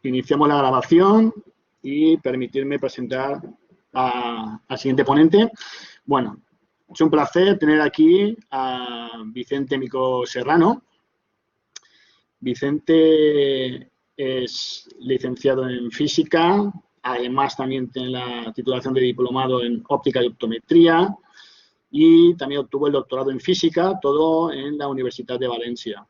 iniciamos la grabación y permitirme presentar al siguiente ponente. Bueno, es un placer tener aquí a Vicente Mico Serrano. Vicente es licenciado en física, además también tiene la titulación de diplomado en óptica y optometría y también obtuvo el doctorado en física, todo en la Universidad de Valencia.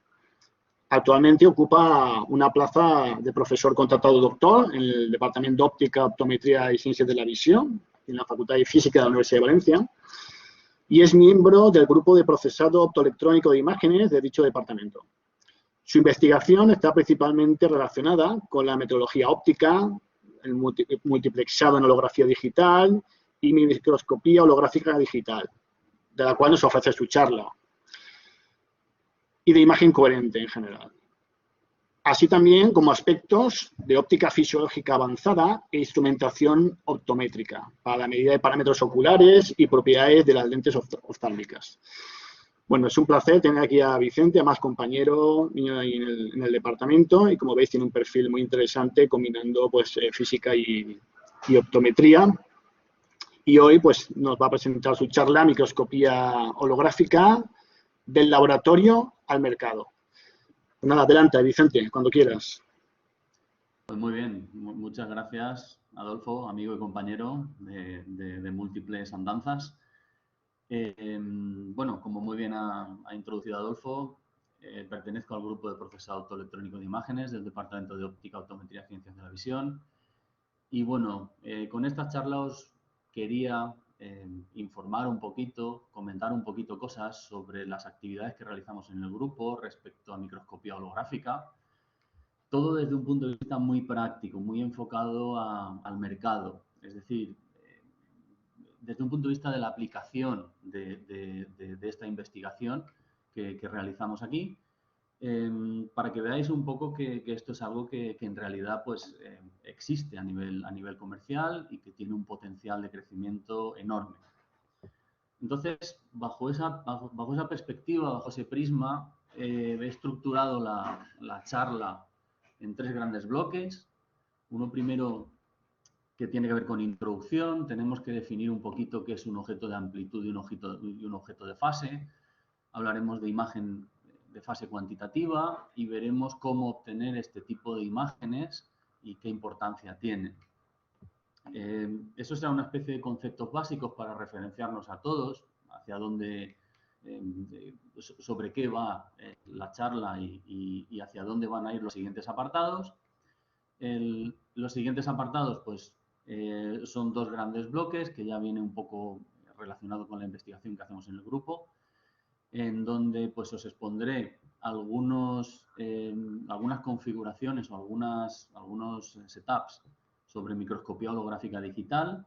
Actualmente ocupa una plaza de profesor contratado doctor en el Departamento de Óptica, Optometría y Ciencias de la Visión, en la Facultad de Física de la Universidad de Valencia, y es miembro del grupo de procesado optoelectrónico de imágenes de dicho departamento. Su investigación está principalmente relacionada con la metrología óptica, el multiplexado en holografía digital y microscopía holográfica digital, de la cual nos ofrece su charla, y de imagen coherente en general, así también como aspectos de óptica fisiológica avanzada e instrumentación optométrica para la medida de parámetros oculares y propiedades de las lentes oftálmicas. Bueno, es un placer tener aquí a Vicente, a más compañero mío ahí en el departamento, y como veis tiene un perfil muy interesante combinando pues física y optometría. Y hoy pues nos va a presentar su charla Microscopía holográfica del laboratorio al mercado. Pues nada, adelante, Vicente, cuando quieras. Pues muy bien, muchas gracias, Adolfo, amigo y compañero de múltiples andanzas. Bueno, como muy bien ha introducido Adolfo, pertenezco al grupo de procesado optoelectrónico de imágenes del Departamento de Óptica, Optometría y Ciencias de la Visión. Y bueno, con esta charla os quería informar un poquito, comentar un poquito cosas sobre las actividades que realizamos en el grupo respecto a microscopía holográfica. Todo desde un punto de vista muy práctico, muy enfocado al mercado. Es decir, desde un punto de vista de la aplicación de esta investigación que realizamos aquí, para que veáis un poco que esto es algo que en realidad pues, existe a nivel comercial y que tiene un potencial de crecimiento enorme. Entonces, bajo esa perspectiva, bajo ese prisma, he estructurado la charla en 3 grandes bloques. Uno primero que tiene que ver con introducción, tenemos que definir un poquito qué es un objeto de amplitud y un objeto de fase. Hablaremos de imagen de fase cuantitativa y veremos cómo obtener este tipo de imágenes y qué importancia tienen. Eso será una especie de conceptos básicos para referenciarnos a todos, hacia dónde, sobre qué va la charla y hacia dónde van a ir los siguientes apartados. Los siguientes apartados, pues, son 2 grandes bloques que ya viene un poco relacionado con la investigación que hacemos en el grupo, en donde pues os expondré algunas configuraciones o algunos setups sobre microscopía holográfica digital,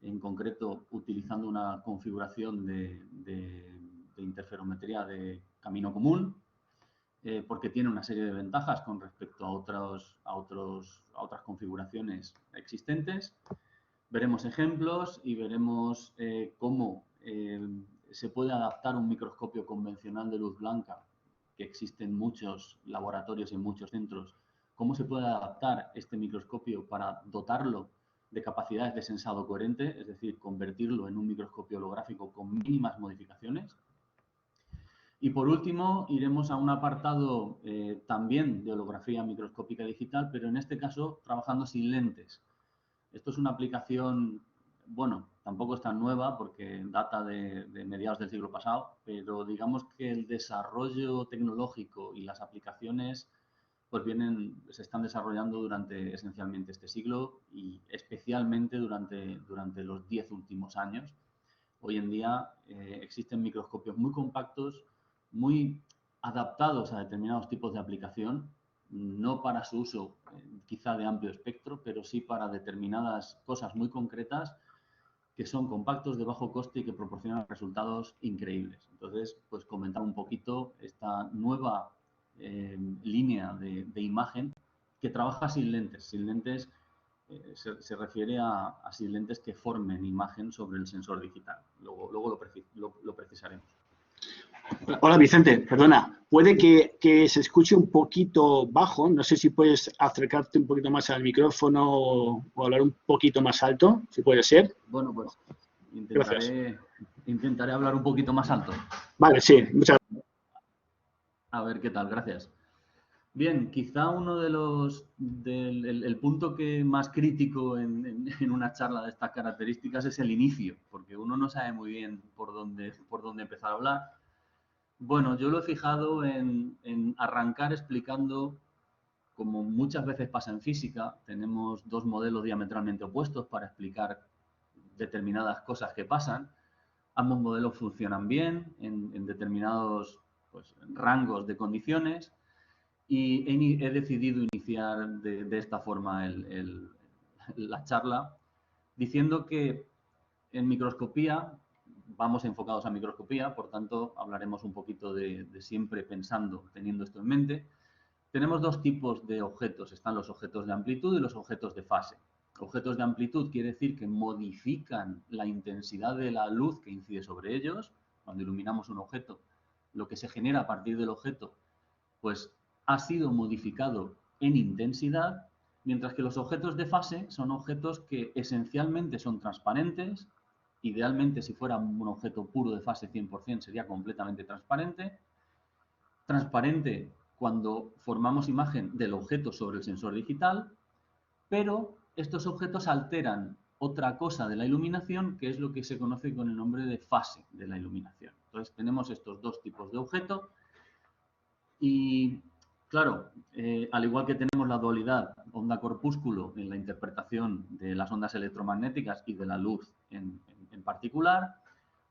en concreto utilizando una configuración de interferometría de camino común, porque tiene una serie de ventajas con respecto a otras configuraciones existentes. Veremos ejemplos y veremos cómo se puede adaptar un microscopio convencional de luz blanca, que existe en muchos laboratorios y en muchos centros, cómo se puede adaptar este microscopio para dotarlo de capacidades de sensado coherente, es decir, convertirlo en un microscopio holográfico con mínimas modificaciones. Y por último, iremos a un apartado también de holografía microscópica digital, pero en este caso trabajando sin lentes. Esto es una aplicación, bueno, tampoco es tan nueva porque data de mediados del siglo pasado, pero digamos que el desarrollo tecnológico y las aplicaciones pues se están desarrollando durante esencialmente este siglo y especialmente durante los 10 últimos años. Hoy en día existen microscopios muy compactos, muy adaptados a determinados tipos de aplicación, no para su uso quizá de amplio espectro, pero sí para determinadas cosas muy concretas que son compactos, de bajo coste y que proporcionan resultados increíbles. Entonces, pues comentar un poquito esta nueva línea de imagen que trabaja sin lentes. Sin lentes se refiere a sin lentes que formen imagen sobre el sensor digital. Luego lo precisaremos. Hola Vicente, perdona. Puede que se escuche un poquito bajo. No sé si puedes acercarte un poquito más al micrófono o hablar un poquito más alto, si puede ser. Bueno, pues Gracias. intentaré hablar un poquito más alto. Vale, sí, muchas A ver qué tal, gracias. Bien, quizá uno de el punto que más crítico en una charla de estas características es el inicio, porque uno no sabe muy bien por dónde empezar a hablar. Bueno, yo lo he fijado en arrancar explicando, como muchas veces pasa en física, tenemos dos modelos diametralmente opuestos para explicar determinadas cosas que pasan. Ambos modelos funcionan bien en determinados pues, rangos de condiciones y he decidido iniciar de esta forma la charla diciendo que en microscopía, vamos enfocados a microscopía, por tanto hablaremos un poquito de siempre pensando, teniendo esto en mente. Tenemos dos tipos de objetos, están los objetos de amplitud y los objetos de fase. Objetos de amplitud quiere decir que modifican la intensidad de la luz que incide sobre ellos. Cuando iluminamos un objeto, lo que se genera a partir del objeto, pues ha sido modificado en intensidad, mientras que los objetos de fase son objetos que esencialmente son transparentes. Idealmente, si fuera un objeto puro de fase 100%, sería completamente transparente. Transparente cuando formamos imagen del objeto sobre el sensor digital, pero estos objetos alteran otra cosa de la iluminación, que es lo que se conoce con el nombre de fase de la iluminación. Entonces tenemos estos dos tipos de objeto y, claro, al igual que tenemos la dualidad onda-corpúsculo en la interpretación de las ondas electromagnéticas y de la luz en particular,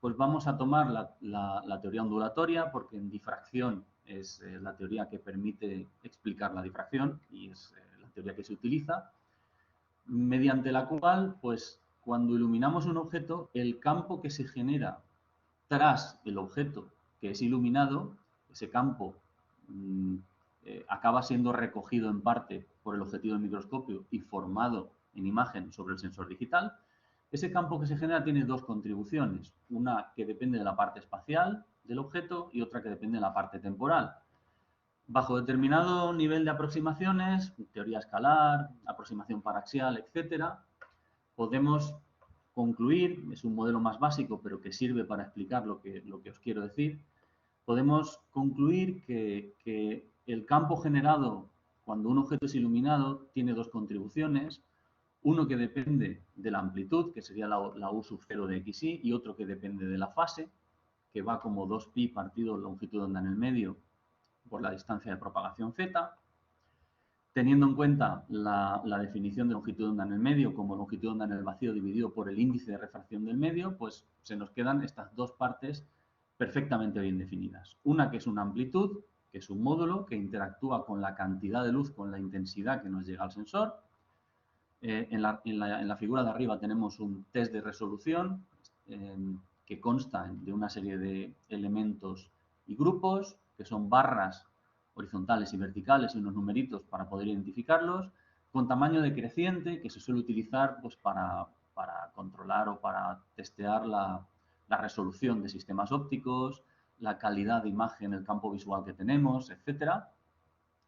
pues vamos a tomar la teoría ondulatoria, porque en difracción es la teoría que permite explicar la difracción y es la teoría que se utiliza, mediante la cual, pues, cuando iluminamos un objeto, el campo que se genera tras el objeto que es iluminado, ese campo acaba siendo recogido en parte por el objetivo del microscopio y formado en imagen sobre el sensor digital. Ese campo que se genera tiene dos contribuciones, una que depende de la parte espacial del objeto y otra que depende de la parte temporal. Bajo determinado nivel de aproximaciones, teoría escalar, aproximación paraxial, etcétera, podemos concluir, es un modelo más básico, pero que sirve para explicar lo que os quiero decir, podemos concluir que el campo generado cuando un objeto es iluminado tiene dos contribuciones, uno que depende de la amplitud, que sería la U sub 0 de xy, y otro que depende de la fase, que va como 2pi partido longitud de onda en el medio por la distancia de propagación z. Teniendo en cuenta la definición de longitud de onda en el medio como longitud de onda en el vacío dividido por el índice de refracción del medio, pues se nos quedan estas dos partes perfectamente bien definidas. Una que es una amplitud, que es un módulo que interactúa con la cantidad de luz, con la intensidad que nos llega al sensor. En la figura de arriba tenemos un test de resolución que consta de una serie de elementos y grupos, que son barras horizontales y verticales y unos numeritos para poder identificarlos, con tamaño decreciente, que se suele utilizar pues, para controlar o para testear la resolución de sistemas ópticos, la calidad de imagen, el campo visual que tenemos, etc.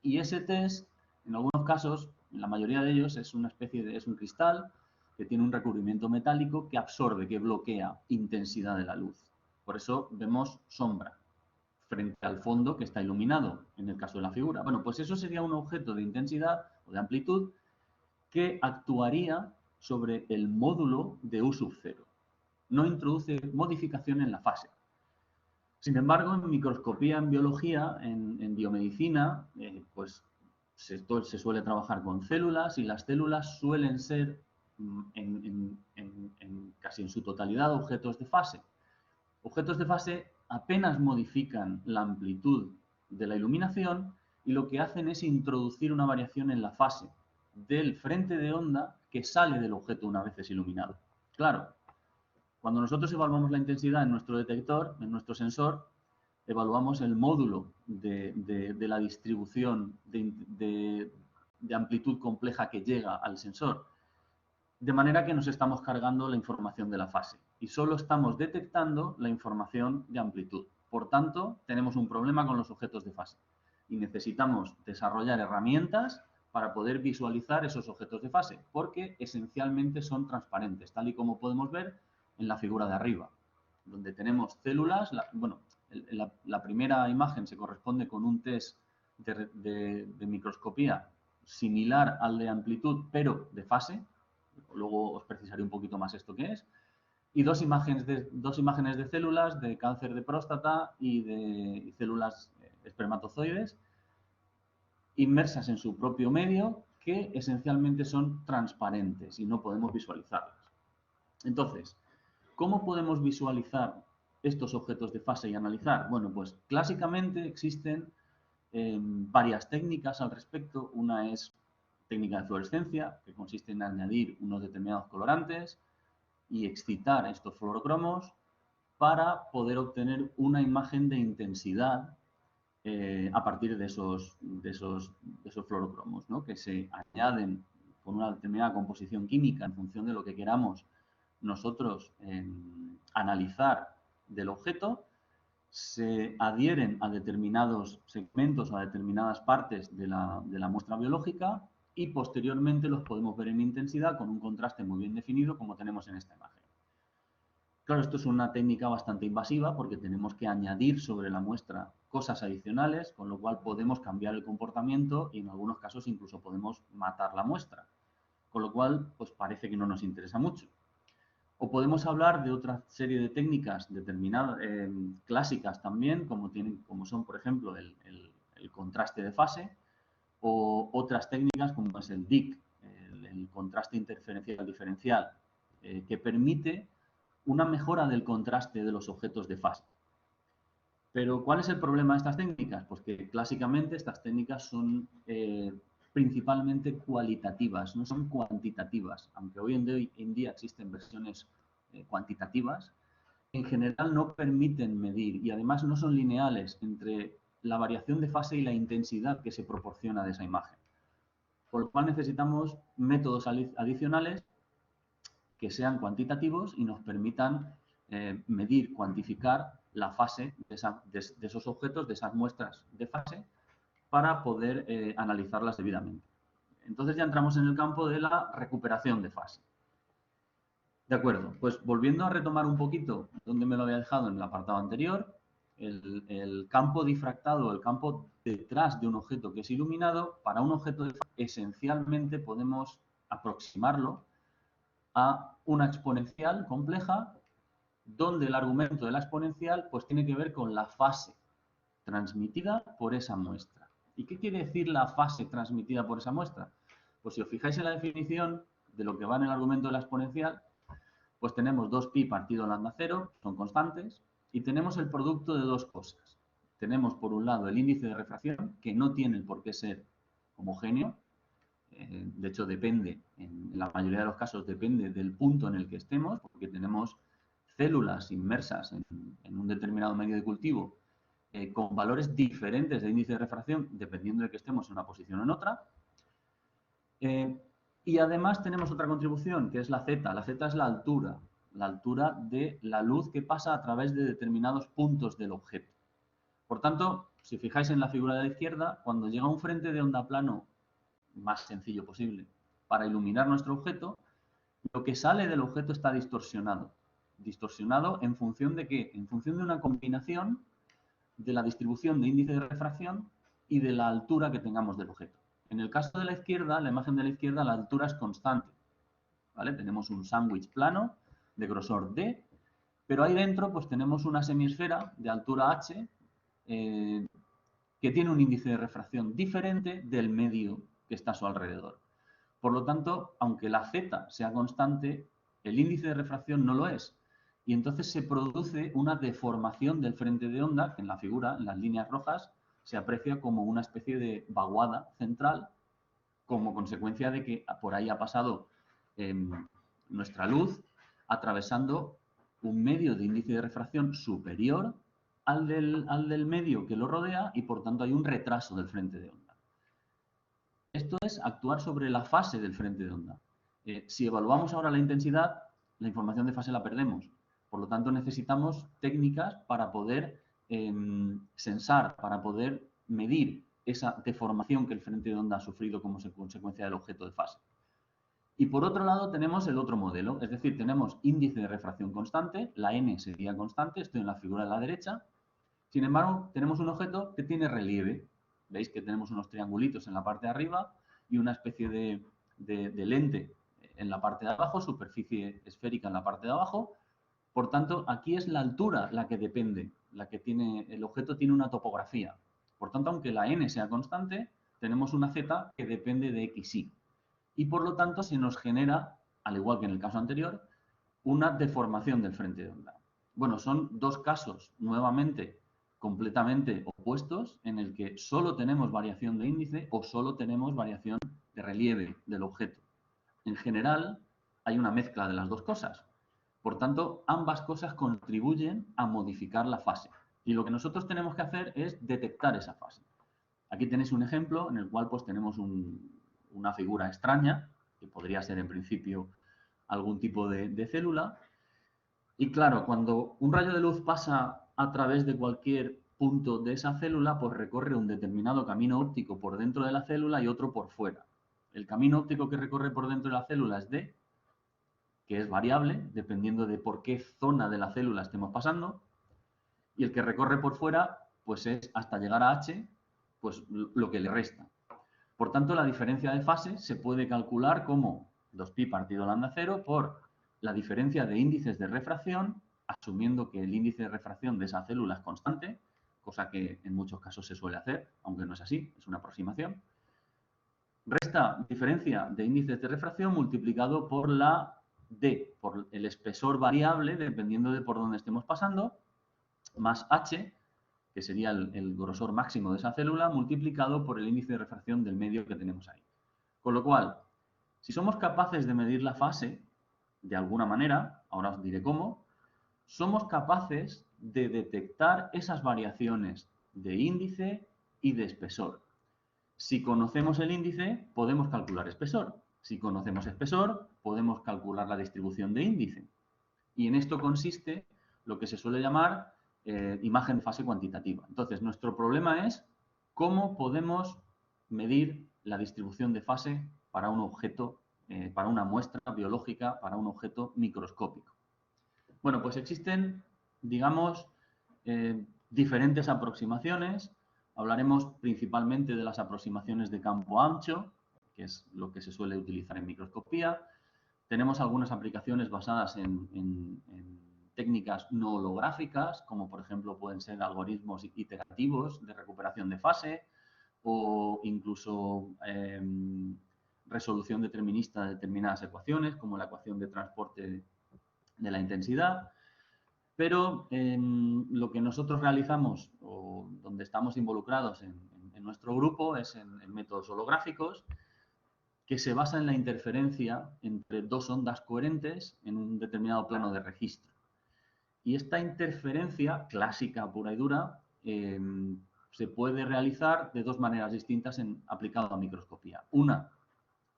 Y ese test, en algunos casos, en la mayoría de ellos, es una especie de, es un cristal que tiene un recubrimiento metálico que absorbe, que bloquea intensidad de la luz. Por eso vemos sombra frente al fondo que está iluminado, en el caso de la figura. Bueno, pues eso sería un objeto de intensidad o de amplitud que actuaría sobre el módulo de U sub 0. No introduce modificación en la fase. Sin embargo, en microscopía, en biología, en biomedicina, pues se suele trabajar con células y las células suelen ser casi en su totalidad objetos de fase. Objetos de fase apenas modifican la amplitud de la iluminación y lo que hacen es introducir una variación en la fase del frente de onda que sale del objeto una vez es iluminado. Claro, cuando nosotros evaluamos la intensidad en nuestro detector, en nuestro sensor, evaluamos el módulo de la distribución de amplitud compleja que llega al sensor. De manera que nos estamos cargando la información de la fase y solo estamos detectando la información de amplitud. Por tanto, tenemos un problema con los objetos de fase y necesitamos desarrollar herramientas para poder visualizar esos objetos de fase, porque esencialmente son transparentes, tal y como podemos ver en la figura de arriba, donde tenemos células. La primera imagen se corresponde con un test de microscopía similar al de amplitud, pero de fase. Luego os precisaré un poquito más esto que es. Y dos imágenes de células de cáncer de próstata y de células espermatozoides inmersas en su propio medio, que esencialmente son transparentes y no podemos visualizarlas. Entonces, ¿cómo podemos visualizar estos objetos de fase y analizar? Bueno, pues clásicamente existen varias técnicas al respecto. Una es técnica de fluorescencia, que consiste en añadir unos determinados colorantes y excitar estos fluorocromos para poder obtener una imagen de intensidad a partir de esos fluorocromos, ¿no? Que se añaden con una determinada composición química en función de lo que queramos nosotros analizar del objeto, se adhieren a determinados segmentos o a determinadas partes de la muestra biológica y posteriormente los podemos ver en intensidad con un contraste muy bien definido, como tenemos en esta imagen. Claro, esto es una técnica bastante invasiva porque tenemos que añadir sobre la muestra cosas adicionales, con lo cual podemos cambiar el comportamiento y en algunos casos incluso podemos matar la muestra, con lo cual pues parece que no nos interesa mucho. O podemos hablar de otra serie de técnicas determinadas, clásicas también, como son, por ejemplo, el contraste de fase, o otras técnicas como es el DIC, el contraste interferencial diferencial, que permite una mejora del contraste de los objetos de fase. Pero, ¿cuál es el problema de estas técnicas? Pues que clásicamente estas técnicas son principalmente cualitativas, no son cuantitativas, aunque hoy en día existen versiones cuantitativas, en general no permiten medir y además no son lineales entre la variación de fase y la intensidad que se proporciona de esa imagen. Por lo cual necesitamos métodos adicionales que sean cuantitativos y nos permitan medir, cuantificar la fase de esos objetos, de esas muestras de fase, para poder analizarlas debidamente. Entonces ya entramos en el campo de la recuperación de fase. De acuerdo, pues volviendo a retomar un poquito donde me lo había dejado en el apartado anterior, el campo difractado, el campo detrás de un objeto que es iluminado, para un objeto de fase esencialmente podemos aproximarlo a una exponencial compleja, donde el argumento de la exponencial pues tiene que ver con la fase transmitida por esa muestra. ¿Y qué quiere decir la fase transmitida por esa muestra? Pues si os fijáis en la definición de lo que va en el argumento de la exponencial, pues tenemos 2pi partido lambda 0, son constantes, y tenemos el producto de dos cosas. Tenemos por un lado el índice de refracción, que no tiene por qué ser homogéneo, de hecho depende, en la mayoría de los casos depende del punto en el que estemos, porque tenemos células inmersas en un determinado medio de cultivo con valores diferentes de índice de refracción dependiendo de que estemos en una posición o en otra. Y además tenemos otra contribución, que es la Z. La Z es la altura de la luz que pasa a través de determinados puntos del objeto. Por tanto, si fijáis en la figura de la izquierda, cuando llega un frente de onda plano más sencillo posible para iluminar nuestro objeto, lo que sale del objeto está distorsionado. ¿Distorsionado en función de qué? En función de una combinación de la distribución de índice de refracción y de la altura que tengamos del objeto. En el caso de la izquierda, la imagen de la izquierda, la altura es constante, ¿vale? Tenemos un sándwich plano de grosor D, pero ahí dentro pues tenemos una semiesfera de altura H que tiene un índice de refracción diferente del medio que está a su alrededor. Por lo tanto, aunque la Z sea constante, el índice de refracción no lo es. Y entonces se produce una deformación del frente de onda, que en la figura, en las líneas rojas, se aprecia como una especie de vaguada central, como consecuencia de que por ahí ha pasado nuestra luz, atravesando un medio de índice de refracción superior al del medio que lo rodea y por tanto hay un retraso del frente de onda. Esto es actuar sobre la fase del frente de onda. Si evaluamos ahora la intensidad, la información de fase la perdemos. Por lo tanto, necesitamos técnicas para poder sensar, para poder medir esa deformación que el frente de onda ha sufrido como consecuencia del objeto de fase. Y por otro lado tenemos el otro modelo, es decir, tenemos índice de refracción constante, la n sería constante, estoy en la figura de la derecha. Sin embargo, tenemos un objeto que tiene relieve. Veis que tenemos unos triangulitos en la parte de arriba y una especie de lente en la parte de abajo, superficie esférica en la parte de abajo. Por tanto, aquí es la altura la que depende, la que tiene, el objeto tiene una topografía. Por tanto, aunque la n sea constante, tenemos una z que depende de xy. Y por lo tanto se nos genera, al igual que en el caso anterior, una deformación del frente de onda. Bueno, son dos casos nuevamente completamente opuestos en el que solo tenemos variación de índice o solo tenemos variación de relieve del objeto. En general, hay una mezcla de las dos cosas. Por tanto, ambas cosas contribuyen a modificar la fase. Y lo que nosotros tenemos que hacer es detectar esa fase. Aquí tenéis un ejemplo en el cual pues tenemos una figura extraña, que podría ser en principio algún tipo de célula. Y claro, cuando un rayo de luz pasa a través de cualquier punto de esa célula, pues recorre un determinado camino óptico por dentro de la célula y otro por fuera. El camino óptico que recorre por dentro de la célula es D, que es variable, dependiendo de por qué zona de la célula estemos pasando, y el que recorre por fuera, pues es hasta llegar a H, pues lo que le resta. Por tanto, la diferencia de fase se puede calcular como 2pi partido lambda 0 por la diferencia de índices de refracción, asumiendo que el índice de refracción de esa célula es constante, cosa que en muchos casos se suele hacer, aunque no es así, es una aproximación. Resta diferencia de índices de refracción multiplicado por la D, por el espesor variable, dependiendo de por dónde estemos pasando, más H, que sería el grosor máximo de esa célula, multiplicado por el índice de refracción del medio que tenemos ahí. Con lo cual, si somos capaces de medir la fase, de alguna manera, ahora os diré cómo, somos capaces de detectar esas variaciones de índice y de espesor. Si conocemos el índice, podemos calcular espesor. Si conocemos espesor, podemos calcular la distribución de índice. Y en esto consiste lo que se suele llamar imagen de fase cuantitativa. Entonces, nuestro problema es cómo podemos medir la distribución de fase para un objeto, para una muestra biológica, para un objeto microscópico. Bueno, pues existen, digamos, diferentes aproximaciones. Hablaremos principalmente de las aproximaciones de campo ancho, que es lo que se suele utilizar en microscopía. Tenemos algunas aplicaciones basadas en técnicas no holográficas, como por ejemplo pueden ser algoritmos iterativos de recuperación de fase o incluso resolución determinista de determinadas ecuaciones, como la ecuación de transporte de la intensidad. Pero lo que nosotros realizamos o donde estamos involucrados en nuestro grupo es en métodos holográficos, que se basa en la interferencia entre dos ondas coherentes en un determinado plano de registro. Y esta interferencia clásica, pura y dura, se puede realizar de dos maneras distintas aplicado a microscopía. Una,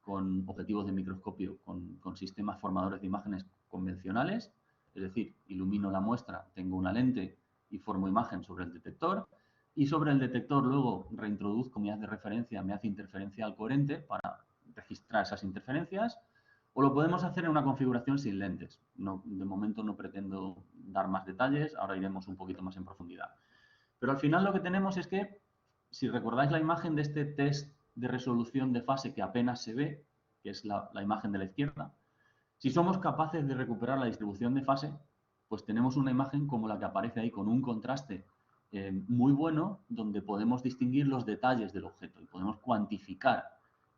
con objetivos de microscopio, con sistemas formadores de imágenes convencionales, es decir, ilumino la muestra, tengo una lente y formo imagen sobre el detector, y sobre el detector luego reintroduzco mi haz de referencia, mi haz de interferencia al coherente para registrar esas interferencias, o lo podemos hacer en una configuración sin lentes. No, de momento no pretendo dar más detalles, ahora iremos un poquito más en profundidad. Pero al final lo que tenemos es que, si recordáis la imagen de este test de resolución de fase que apenas se ve, que es la imagen de la izquierda, si somos capaces de recuperar la distribución de fase, pues tenemos una imagen como la que aparece ahí, con un contraste muy bueno, donde podemos distinguir los detalles del objeto y podemos cuantificar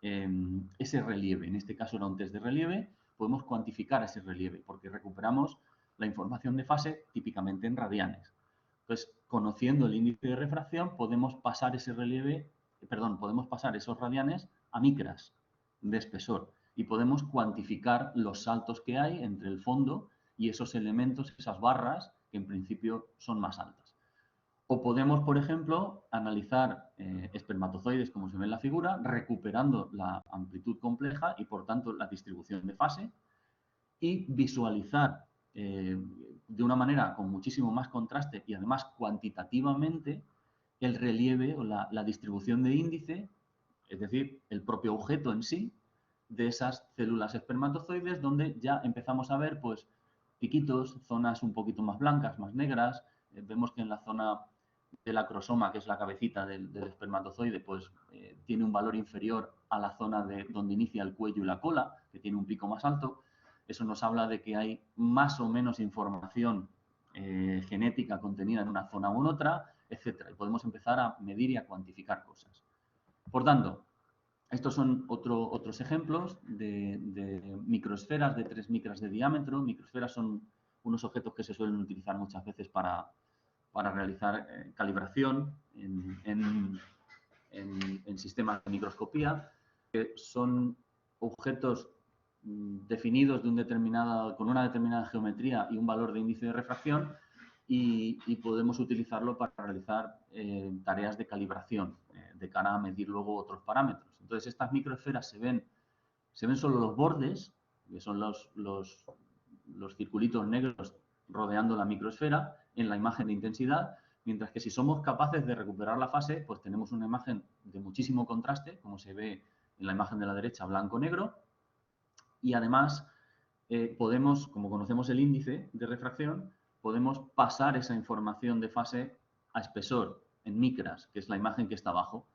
ese relieve. En este caso era un test de relieve, podemos cuantificar ese relieve porque recuperamos la información de fase típicamente en radianes. Entonces, conociendo el índice de refracción, podemos pasar ese relieve, podemos pasar esos radianes a micras de espesor y podemos cuantificar los saltos que hay entre el fondo y esos elementos, esas barras que en principio son más altas. O podemos, por ejemplo, analizar espermatozoides, como se ve en la figura, recuperando la amplitud compleja y, por tanto, la distribución de fase, y visualizar de una manera con muchísimo más contraste y además cuantitativamente el relieve o la distribución de índice, es decir, el propio objeto en sí, de esas células espermatozoides, donde ya empezamos a ver pues piquitos, zonas un poquito más blancas, más negras. Vemos que en la zona del acrosoma, que es la cabecita del espermatozoide, pues tiene un valor inferior a la zona de donde inicia el cuello y la cola, que tiene un pico más alto. Eso nos habla de que hay más o menos información genética contenida en una zona u en otra, etcétera. Y podemos empezar a medir y a cuantificar cosas. Por tanto, estos son otros ejemplos de microesferas de 3 micras de diámetro. Microesferas son unos objetos que se suelen utilizar muchas veces para realizar calibración en sistemas de microscopía, que son objetos definidos con una determinada geometría y un valor de índice de refracción, y podemos utilizarlo para realizar tareas de calibración de cara a medir luego otros parámetros. Entonces, estas microesferas se ven solo los bordes, que son los circulitos negros rodeando la microesfera en la imagen de intensidad, mientras que si somos capaces de recuperar la fase, pues tenemos una imagen de muchísimo contraste, como se ve en la imagen de la derecha, blanco-negro, y además podemos, como conocemos el índice de refracción, podemos pasar esa información de fase a espesor, en micras, que es la imagen que está abajo.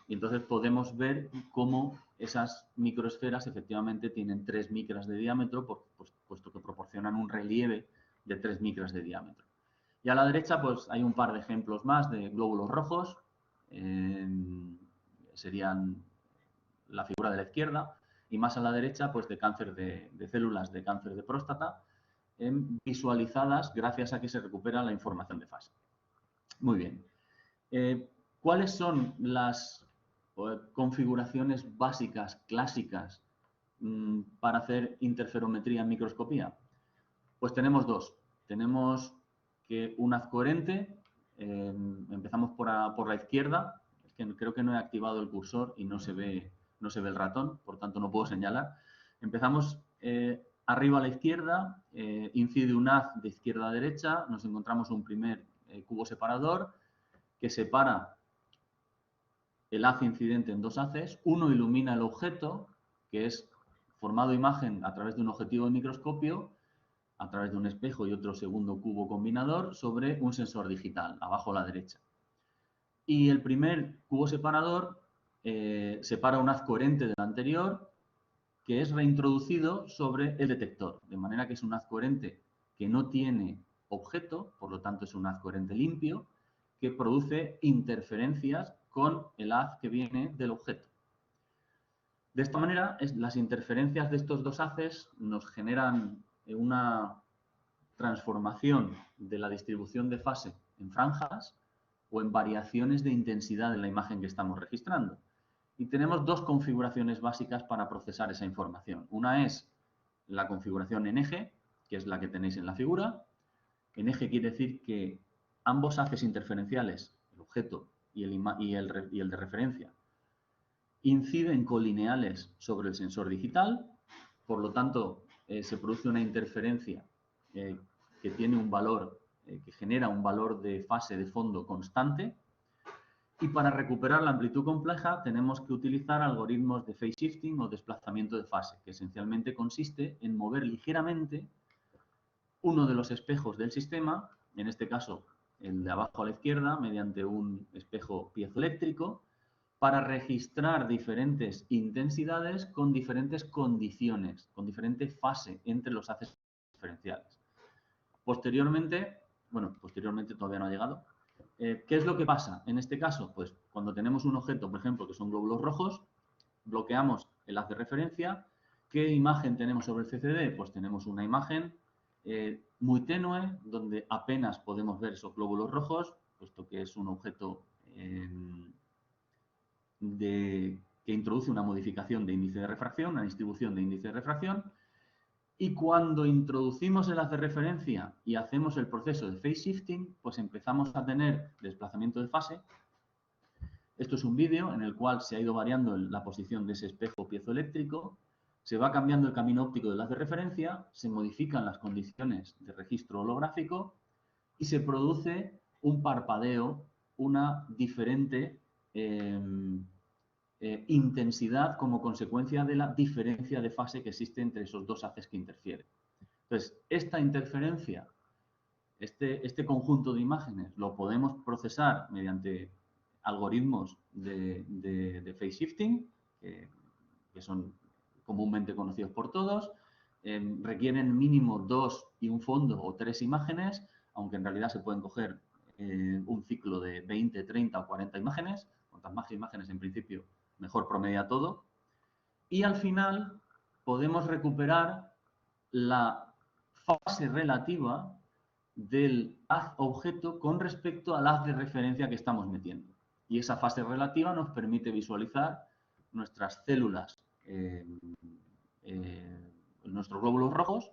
Y entonces podemos ver cómo esas microesferas efectivamente tienen 3 micras de diámetro, puesto que proporcionan un relieve de 3 micras de diámetro. Y a la derecha pues hay un par de ejemplos más de glóbulos rojos, serían la figura de la izquierda, y más a la derecha pues de cáncer de células de cáncer de próstata, visualizadas gracias a que se recupera la información de fase. Muy bien. ¿Cuáles son las configuraciones básicas, clásicas, para hacer interferometría en microscopía? Pues tenemos dos. Tenemos que un haz coherente, empezamos por la izquierda, es que creo que no he activado el cursor y no se ve el ratón, por tanto no puedo señalar. Empezamos arriba a la izquierda, incide un haz de izquierda a derecha, nos encontramos un primer cubo separador que separa el haz incidente en dos haces. Uno ilumina el objeto, que es formado imagen a través de un objetivo de microscopio, a través de un espejo y otro segundo cubo combinador sobre un sensor digital, abajo a la derecha. Y el primer cubo separador separa un haz coherente del anterior, que es reintroducido sobre el detector, de manera que es un haz coherente que no tiene objeto, por lo tanto es un haz coherente limpio, que produce interferencias con el haz que viene del objeto. De esta manera, las interferencias de estos dos haces nos generan una transformación de la distribución de fase en franjas o en variaciones de intensidad de la imagen que estamos registrando. Y tenemos dos configuraciones básicas para procesar esa información. Una es la configuración en eje, que es la que tenéis en la figura. En eje quiere decir que ambos haces interferenciales, el objeto y el de referencia, inciden colineales sobre el sensor digital, por lo tanto se produce una interferencia que tiene un valor, que genera un valor de fase de fondo constante, y para recuperar la amplitud compleja tenemos que utilizar algoritmos de phase shifting o desplazamiento de fase, que esencialmente consiste en mover ligeramente uno de los espejos del sistema, en este caso el de abajo a la izquierda, mediante un espejo piezoeléctrico, para registrar diferentes intensidades con diferentes condiciones, con diferente fase entre los haces diferenciales. Posteriormente todavía no ha llegado. ¿Qué es lo que pasa en este caso? Pues cuando tenemos un objeto, por ejemplo, que son glóbulos rojos, bloqueamos el haz de referencia. ¿Qué imagen tenemos sobre el CCD? Pues tenemos una imagen muy tenue, donde apenas podemos ver esos glóbulos rojos, puesto que es un objeto que introduce una modificación de índice de refracción, una distribución de índice de refracción, y cuando introducimos el haz de referencia y hacemos el proceso de phase shifting, pues empezamos a tener desplazamiento de fase. Esto es un vídeo en el cual se ha ido variando la posición de ese espejo piezoeléctrico se va cambiando el camino óptico del haz de referencia, se modifican las condiciones de registro holográfico y se produce un parpadeo, una diferente intensidad como consecuencia de la diferencia de fase que existe entre esos dos haces que interfieren. Entonces, esta interferencia, este conjunto de imágenes, lo podemos procesar mediante algoritmos de phase shifting, que son comúnmente conocidos por todos. Requieren mínimo 2 y un fondo o 3 imágenes, aunque en realidad se pueden coger un ciclo de 20, 30 o 40 imágenes. Cuantas más imágenes, en principio, mejor promedia todo. Y al final podemos recuperar la fase relativa del haz objeto con respecto al haz de referencia que estamos metiendo. Y esa fase relativa nos permite visualizar nuestras células, nuestros glóbulos rojos,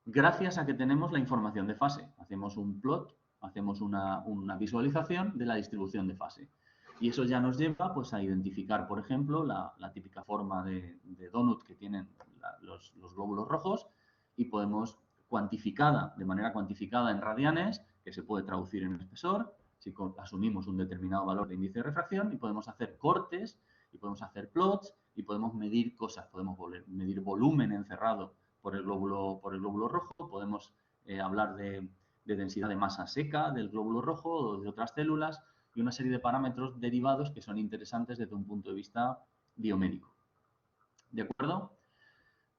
gracias a que tenemos la información de fase. Hacemos un plot, hacemos una visualización de la distribución de fase. Y eso ya nos lleva pues, a identificar, por ejemplo, la típica forma de donut que tienen los glóbulos rojos y podemos de manera cuantificada en radianes, que se puede traducir en espesor, si asumimos un determinado valor de índice de refracción, y podemos hacer cortes, y podemos hacer plots, y podemos medir cosas, podemos medir volumen encerrado por el glóbulo rojo, podemos hablar de densidad de masa seca del glóbulo rojo o de otras células, y una serie de parámetros derivados que son interesantes desde un punto de vista biomédico. ¿De acuerdo?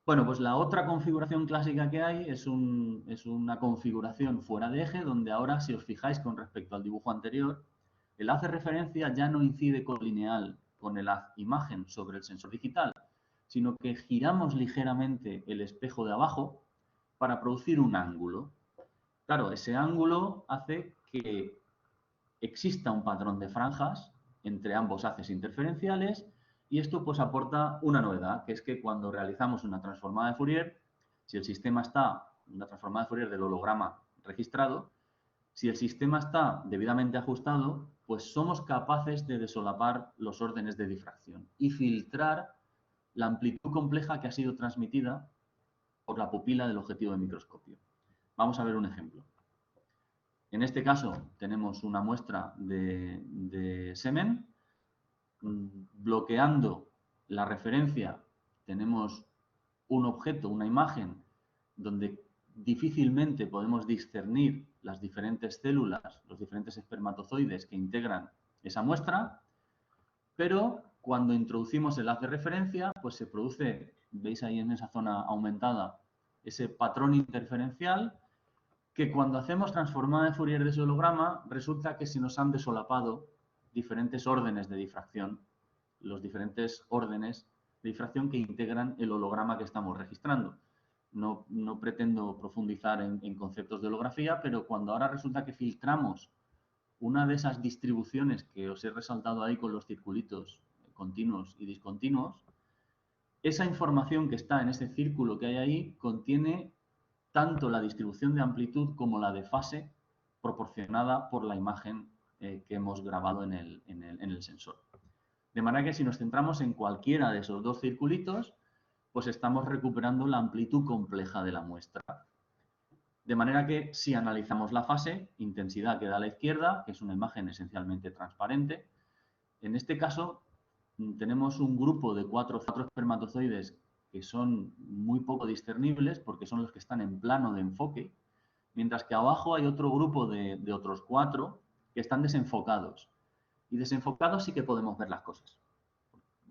Bueno, pues la otra configuración clásica que hay es una configuración fuera de eje, donde ahora, si os fijáis con respecto al dibujo anterior, el haz de referencia ya no incide colineal con el haz imagen sobre el sensor digital, sino que giramos ligeramente el espejo de abajo para producir un ángulo. Claro, ese ángulo hace que exista un patrón de franjas entre ambos haces interferenciales y esto pues aporta una novedad, que es que cuando realizamos una transformada de Fourier, si el sistema está, una transformada de Fourier del holograma registrado, si el sistema está debidamente ajustado, pues somos capaces de desolapar los órdenes de difracción y filtrar la amplitud compleja que ha sido transmitida por la pupila del objetivo de microscopio. Vamos a ver un ejemplo. En este caso tenemos una muestra de semen. Bloqueando la referencia tenemos un objeto, una imagen, donde difícilmente podemos discernir las diferentes células, los diferentes espermatozoides que integran esa muestra, pero cuando introducimos el haz de referencia, pues se produce, veis ahí en esa zona aumentada, ese patrón interferencial que cuando hacemos transformada de Fourier de ese holograma, resulta que se nos han desolapado diferentes órdenes de difracción, los diferentes órdenes de difracción que integran el holograma que estamos registrando. No pretendo profundizar en conceptos de holografía, pero cuando ahora resulta que filtramos una de esas distribuciones que os he resaltado ahí con los circulitos continuos y discontinuos, esa información que está en ese círculo que hay ahí contiene tanto la distribución de amplitud como la de fase proporcionada por la imagen que hemos grabado en el sensor. De manera que si nos centramos en cualquiera de esos dos circulitos, pues estamos recuperando la amplitud compleja de la muestra. De manera que si analizamos la fase, intensidad queda a la izquierda, que es una imagen esencialmente transparente. En este caso tenemos un grupo de cuatro espermatozoides que son muy poco discernibles porque son los que están en plano de enfoque, mientras que abajo hay otro grupo de otros 4 que están desenfocados. Y desenfocados sí que podemos ver las cosas.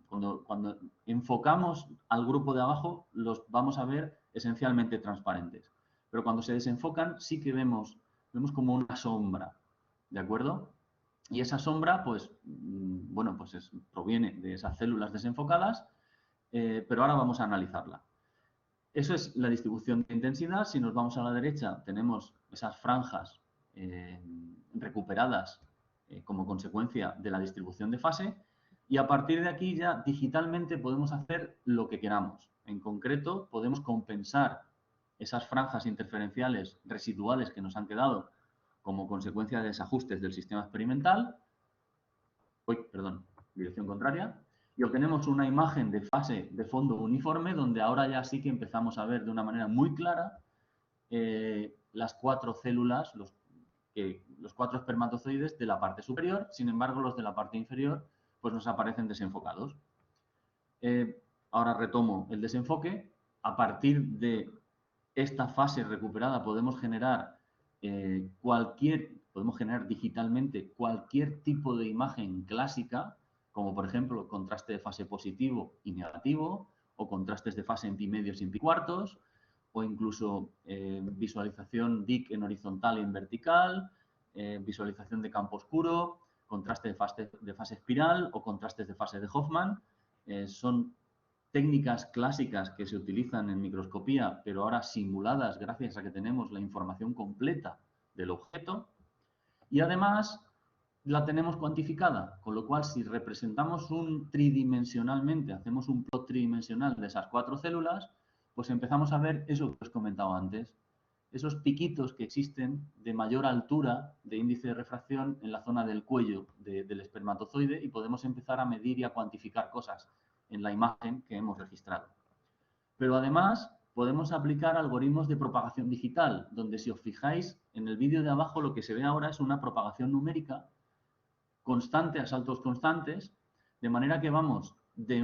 Cuando enfocamos al grupo de abajo, los vamos a ver esencialmente transparentes. Pero cuando se desenfocan sí que vemos como una sombra, ¿de acuerdo? Y esa sombra, pues, bueno, pues proviene de esas células desenfocadas, pero ahora vamos a analizarla. Eso es la distribución de intensidad. Si nos vamos a la derecha, tenemos esas franjas recuperadas como consecuencia de la distribución de fase. Y a partir de aquí ya digitalmente podemos hacer lo que queramos. En concreto, podemos compensar esas franjas interferenciales residuales que nos han quedado como consecuencia de desajustes del sistema experimental. Dirección contraria. y obtenemos una imagen de fase de fondo uniforme, donde ahora ya sí que empezamos a ver de una manera muy clara las 4 células, los 4 espermatozoides de la parte superior. Sin embargo, los de la parte inferior pues nos aparecen desenfocados. Ahora retomo el desenfoque. A partir de esta fase recuperada podemos generar digitalmente cualquier tipo de imagen clásica, como por ejemplo contraste de fase positivo y negativo, o contrastes de fase en pi medios y en pi cuartos, o incluso visualización DIC en horizontal y en vertical, visualización de campo oscuro, contraste de fase espiral o contrastes de fase de Hoffman. Son técnicas clásicas que se utilizan en microscopía, pero ahora simuladas gracias a que tenemos la información completa del objeto. Y además la tenemos cuantificada, con lo cual si representamos tridimensionalmente, hacemos un plot tridimensional de esas 4 células, pues empezamos a ver eso que os comentaba antes, esos piquitos que existen de mayor altura de índice de refracción en la zona del cuello del espermatozoide, y podemos empezar a medir y a cuantificar cosas en la imagen que hemos registrado. Pero además podemos aplicar algoritmos de propagación digital, donde si os fijáis en el vídeo de abajo lo que se ve ahora es una propagación numérica constante a saltos constantes, de manera que vamos de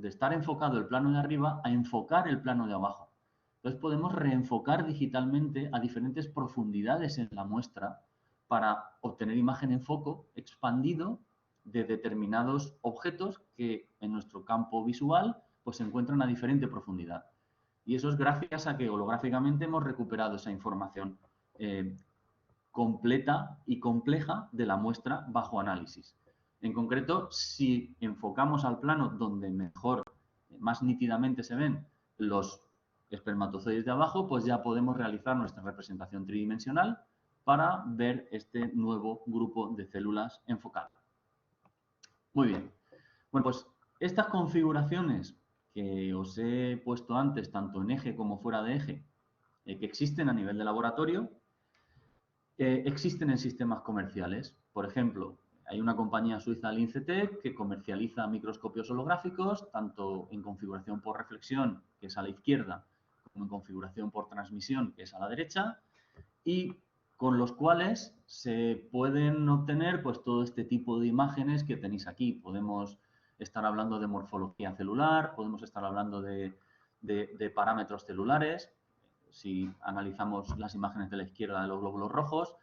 estar enfocado el plano de arriba a enfocar el plano de abajo. Entonces podemos reenfocar digitalmente a diferentes profundidades en la muestra para obtener imagen en foco expandido de determinados objetos que en nuestro campo visual pues se encuentran a diferente profundidad. Y eso es gracias a que holográficamente hemos recuperado esa información completa y compleja de la muestra bajo análisis. En concreto, si enfocamos al plano donde más nítidamente se ven los espermatozoides de abajo, pues ya podemos realizar nuestra representación tridimensional para ver este nuevo grupo de células enfocadas. Muy bien. Bueno, pues estas configuraciones que os he puesto antes, tanto en eje como fuera de eje, que existen a nivel de laboratorio, existen en sistemas comerciales. Por ejemplo, hay una compañía suiza, Lincetec, que comercializa microscopios holográficos, tanto en configuración por reflexión, que es a la izquierda, como en configuración por transmisión, que es a la derecha, y con los cuales se pueden obtener pues todo este tipo de imágenes que tenéis aquí. Podemos estar hablando de morfología celular, podemos estar hablando de parámetros celulares. Si analizamos las imágenes de la izquierda de los glóbulos rojos,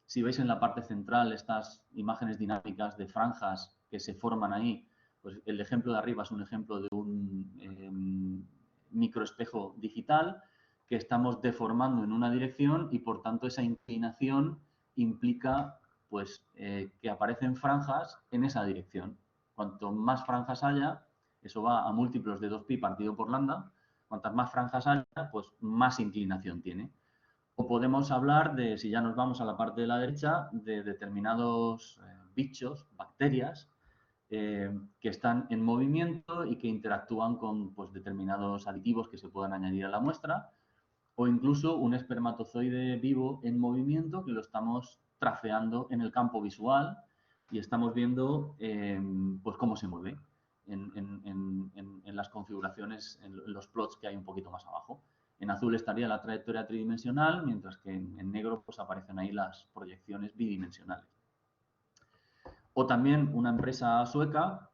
si veis en la parte central estas imágenes dinámicas de franjas que se forman ahí, pues el ejemplo de arriba es un ejemplo de un microespejo digital que estamos deformando en una dirección, y por tanto esa inclinación implica pues que aparecen franjas en esa dirección. Cuanto más franjas haya, eso va a múltiplos de 2pi partido por lambda, cuantas más franjas haya, pues más inclinación tiene. O podemos hablar de, si ya nos vamos a la parte de la derecha, de determinados bichos, bacterias, que están en movimiento y que interactúan con pues, determinados aditivos que se puedan añadir a la muestra, o incluso un espermatozoide vivo en movimiento que lo estamos traceando en el campo visual y estamos viendo pues cómo se mueve en las configuraciones, en los plots que hay un poquito más abajo. En azul estaría la trayectoria tridimensional, mientras que en negro pues aparecen ahí las proyecciones bidimensionales. O también una empresa sueca,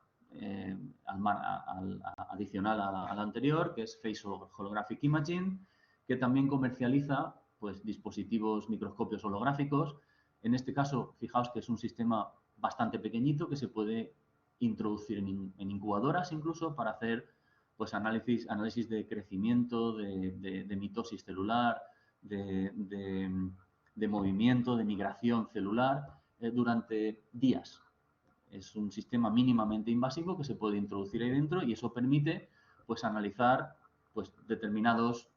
adicional a la anterior, que es Face Holographic Imaging, que también comercializa pues, dispositivos microscopios holográficos. En este caso, fijaos que es un sistema bastante pequeñito que se puede introducir en incubadoras incluso para hacer pues, análisis de crecimiento, de mitosis celular, de movimiento, de migración celular durante días. Es un sistema mínimamente invasivo que se puede introducir ahí dentro, y eso permite pues, analizar pues, determinados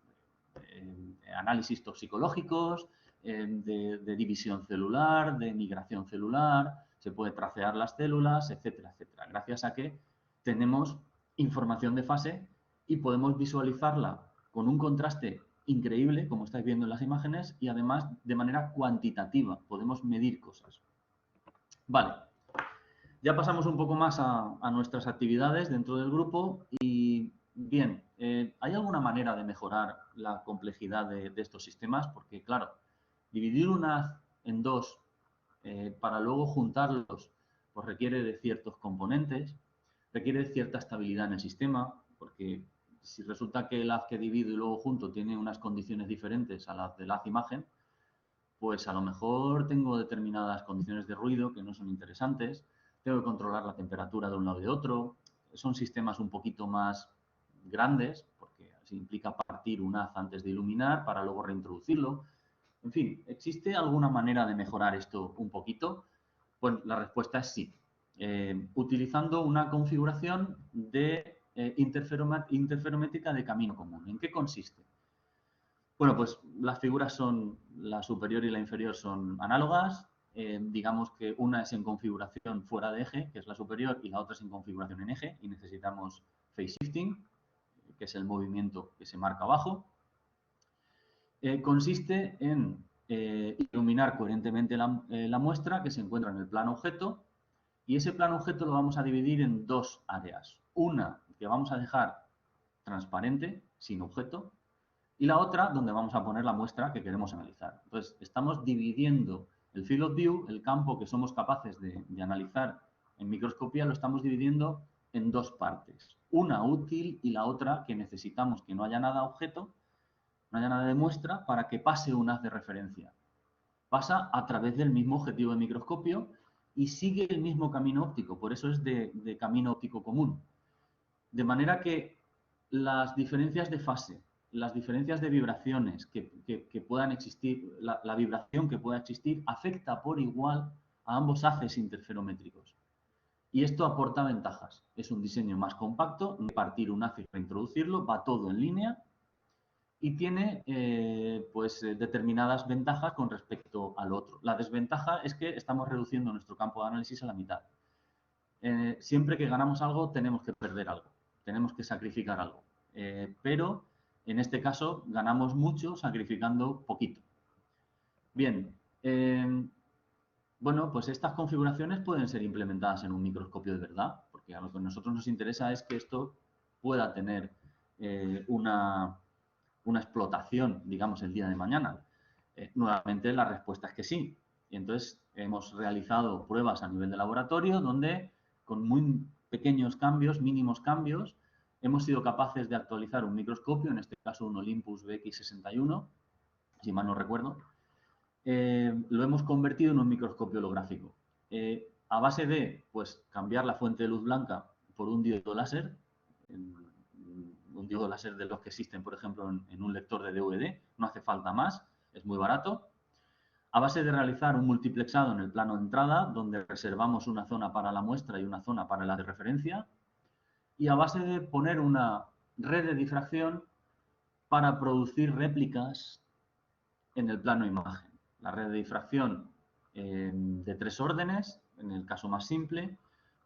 análisis toxicológicos, de división celular, de migración celular, se puede tracear las células, etcétera, etcétera. Gracias a que tenemos información de fase y podemos visualizarla con un contraste increíble, como estáis viendo en las imágenes, y además de manera cuantitativa, podemos medir cosas. Vale. Ya pasamos un poco más a nuestras actividades dentro del grupo y, bien, ¿hay alguna manera de mejorar la complejidad de estos sistemas? Porque, claro, dividir una haz en dos para luego juntarlos, pues requiere de ciertos componentes, requiere de cierta estabilidad en el sistema, porque si resulta que el haz que divido y luego junto tiene unas condiciones diferentes a las del haz imagen, pues a lo mejor tengo determinadas condiciones de ruido que no son interesantes, tengo que controlar la temperatura de un lado y de otro, son sistemas un poquito más grandes, porque así implica partir un haz antes de iluminar para luego reintroducirlo. En fin, ¿existe alguna manera de mejorar esto un poquito? Pues la respuesta es sí. Utilizando una configuración de interferométrica de camino común. ¿En qué consiste? Bueno, pues las figuras son, la superior y la inferior son análogas. Digamos que una es en configuración fuera de eje, que es la superior, y la otra es en configuración en eje, y necesitamos phase shifting, que es el movimiento que se marca abajo. Consiste en iluminar coherentemente la muestra que se encuentra en el plano objeto, y ese plano objeto lo vamos a dividir en dos áreas. Una que vamos a dejar transparente, sin objeto, y la otra donde vamos a poner la muestra que queremos analizar. Entonces, estamos dividiendo el field of view, el campo que somos capaces de analizar en microscopía, lo estamos dividiendo en dos partes. Una útil y la otra que necesitamos que no haya nada objeto, no haya nada de muestra, para que pase un haz de referencia. Pasa a través del mismo objetivo de microscopio y sigue el mismo camino óptico, por eso es de camino óptico común. De manera que las diferencias de fase, las diferencias de vibraciones que puedan existir, la vibración que pueda existir, afecta por igual a ambos haces interferométricos. Y esto aporta ventajas. Es un diseño más compacto, no hay que partir un haz y reintroducirlo, va todo en línea y tiene determinadas ventajas con respecto al otro. La desventaja es que estamos reduciendo nuestro campo de análisis a la mitad. Siempre que ganamos algo tenemos que perder algo, tenemos que sacrificar algo. Pero en este caso ganamos mucho sacrificando poquito. Bien, bueno, pues estas configuraciones pueden ser implementadas en un microscopio de verdad, porque a lo que a nosotros nos interesa es que esto pueda tener una explotación, digamos, el día de mañana. Nuevamente la respuesta es que sí. Y entonces hemos realizado pruebas a nivel de laboratorio donde con muy pequeños cambios, mínimos cambios, hemos sido capaces de actualizar un microscopio, en este caso un Olympus BX61, si mal no recuerdo. Lo hemos convertido en un microscopio holográfico. A base de pues, cambiar la fuente de luz blanca por un diodo láser, un diodo láser de los que existen, por ejemplo, en un lector de DVD, no hace falta más, es muy barato. A base de realizar un multiplexado en el plano de entrada, donde reservamos una zona para la muestra y una zona para la de referencia, y a base de poner una red de difracción para producir réplicas en el plano imagen. La red de difracción de 3 órdenes, en el caso más simple,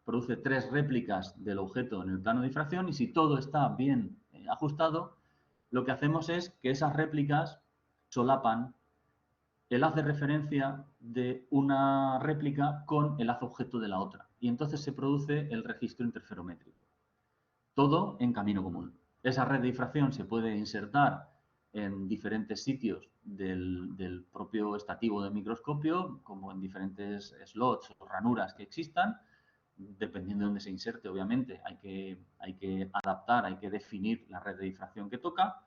produce 3 réplicas del objeto en el plano de difracción y si todo está bien ajustado, lo que hacemos es que esas réplicas solapan el haz de referencia de una réplica con el haz objeto de la otra. Y entonces se produce el registro interferométrico. Todo en camino común. Esa red de difracción se puede insertar en diferentes sitios del propio estativo del microscopio, como en diferentes slots o ranuras que existan, dependiendo de dónde se inserte, obviamente, hay que adaptar, hay que definir la red de difracción que toca,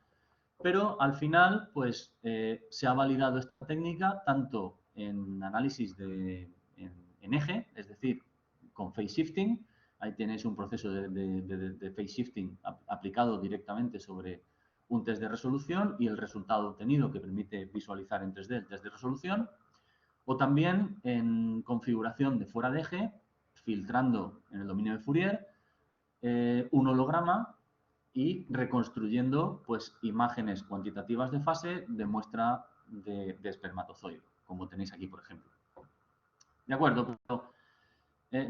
pero al final, pues, se ha validado esta técnica tanto en análisis en eje, es decir, con phase shifting. Ahí tenéis un proceso de phase shifting aplicado directamente sobre un test de resolución y el resultado obtenido que permite visualizar en 3D el test de resolución. O también en configuración de fuera de eje, filtrando en el dominio de Fourier, un holograma y reconstruyendo pues, imágenes cuantitativas de fase de muestra de espermatozoide, como tenéis aquí, por ejemplo. De acuerdo, pero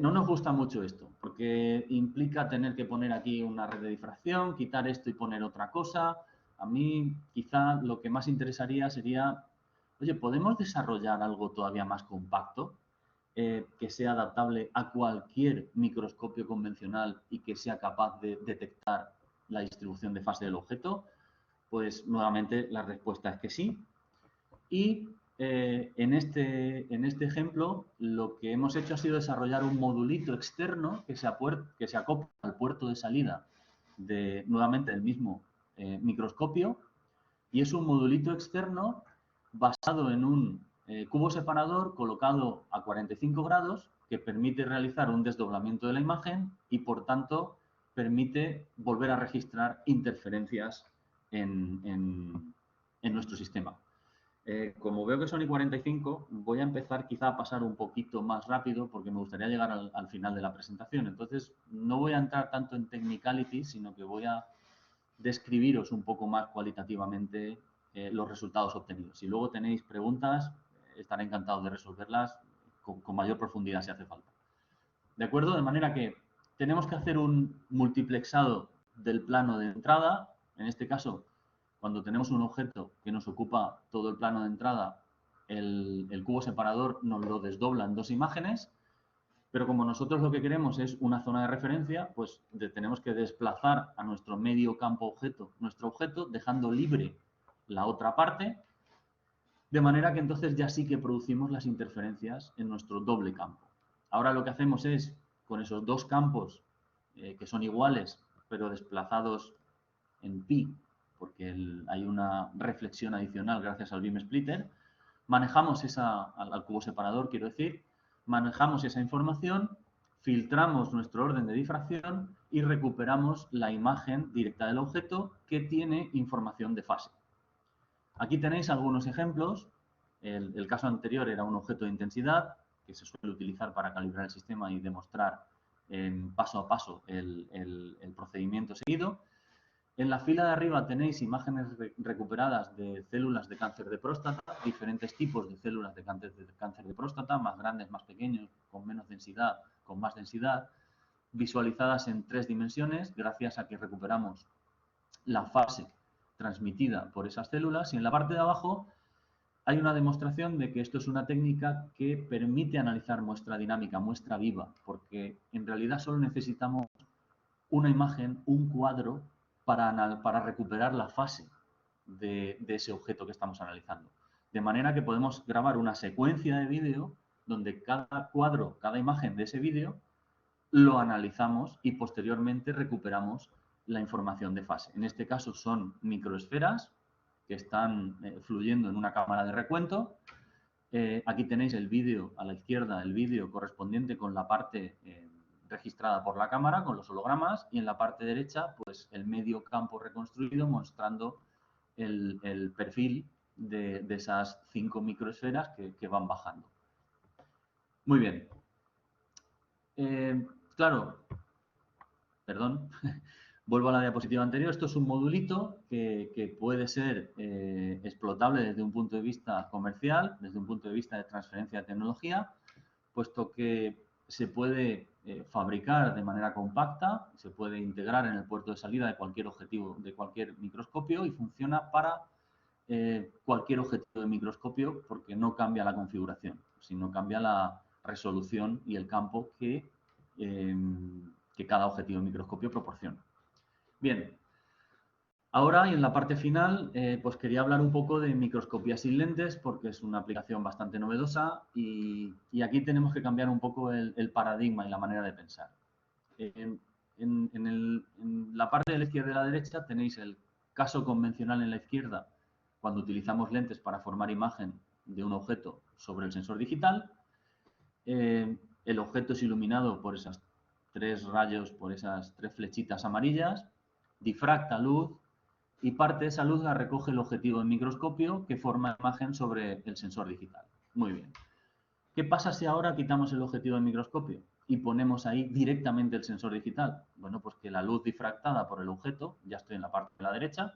no nos gusta mucho esto, porque implica tener que poner aquí una red de difracción, quitar esto y poner otra cosa. A mí quizá lo que más interesaría sería, oye, ¿podemos desarrollar algo todavía más compacto? que sea adaptable a cualquier microscopio convencional y que sea capaz de detectar la distribución de fase del objeto? Pues nuevamente la respuesta es que sí. Y en este ejemplo lo que hemos hecho ha sido desarrollar un modulito externo que se acopla al puerto de salida nuevamente del mismo microscopio, y es un modulito externo basado en un cubo separador colocado a 45 grados que permite realizar un desdoblamiento de la imagen y, por tanto, permite volver a registrar interferencias en nuestro sistema. Como veo que son y 45, voy a empezar quizá a pasar un poquito más rápido porque me gustaría llegar al final de la presentación. Entonces, no voy a entrar tanto en technicalities, sino que voy a describiros un poco más cualitativamente los resultados obtenidos. Si luego tenéis preguntas, estaré encantado de resolverlas con mayor profundidad si hace falta. ¿De acuerdo? De manera que tenemos que hacer un multiplexado del plano de entrada. En este caso, cuando tenemos un objeto que nos ocupa todo el plano de entrada, el cubo separador nos lo desdobla en dos imágenes, pero como nosotros lo que queremos es una zona de referencia, pues tenemos que desplazar a nuestro medio campo objeto, nuestro objeto, dejando libre la otra parte, de manera que entonces ya sí que producimos las interferencias en nuestro doble campo. Ahora lo que hacemos es, con esos dos campos que son iguales, pero desplazados en pi, porque hay una reflexión adicional gracias al beam splitter, manejamos al cubo separador, quiero decir, manejamos esa información, filtramos nuestro orden de difracción y recuperamos la imagen directa del objeto que tiene información de fase. Aquí tenéis algunos ejemplos. El caso anterior era un objeto de intensidad que se suele utilizar para calibrar el sistema y demostrar paso a paso el procedimiento seguido. En la fila de arriba tenéis imágenes recuperadas de células de cáncer de próstata, diferentes tipos de células de cáncer de próstata, más grandes, más pequeños, con menos densidad, con más densidad, visualizadas en 3 dimensiones gracias a que recuperamos la fase transmitida por esas células. Y en la parte de abajo hay una demostración de que esto es una técnica que permite analizar muestra dinámica, muestra viva, porque en realidad solo necesitamos una imagen, un cuadro, para recuperar la fase de ese objeto que estamos analizando. De manera que podemos grabar una secuencia de vídeo donde cada cuadro, cada imagen de ese vídeo, lo analizamos y posteriormente recuperamos la información de fase. En este caso son microesferas que están fluyendo en una cámara de recuento. Aquí tenéis el vídeo a la izquierda, el vídeo correspondiente con la parte registrada por la cámara, con los hologramas, y en la parte derecha, pues el medio campo reconstruido mostrando el perfil de esas 5 microesferas que van bajando. Muy bien. Claro, perdón, vuelvo a la diapositiva anterior. Esto es un modulito que puede ser explotable desde un punto de vista comercial, desde un punto de vista de transferencia de tecnología, puesto que se puede fabricar de manera compacta, se puede integrar en el puerto de salida de cualquier objetivo, de cualquier microscopio, y funciona para cualquier objetivo de microscopio porque no cambia la configuración, sino cambia la resolución y el campo que cada objetivo de microscopio proporciona. Bien, ahora y en la parte final, pues quería hablar un poco de microscopía sin lentes porque es una aplicación bastante novedosa y aquí tenemos que cambiar un poco el paradigma y la manera de pensar. En la parte de la izquierda y la derecha tenéis el caso convencional en la izquierda cuando utilizamos lentes para formar imagen de un objeto sobre el sensor digital. El objeto es iluminado por esas 3 rayos, por esas 3 flechitas amarillas, difracta luz y parte de esa luz la recoge el objetivo de microscopio que forma imagen sobre el sensor digital. Muy bien. ¿Qué pasa si ahora quitamos el objetivo de microscopio y ponemos ahí directamente el sensor digital? Bueno, pues que la luz difractada por el objeto, ya estoy en la parte de la derecha,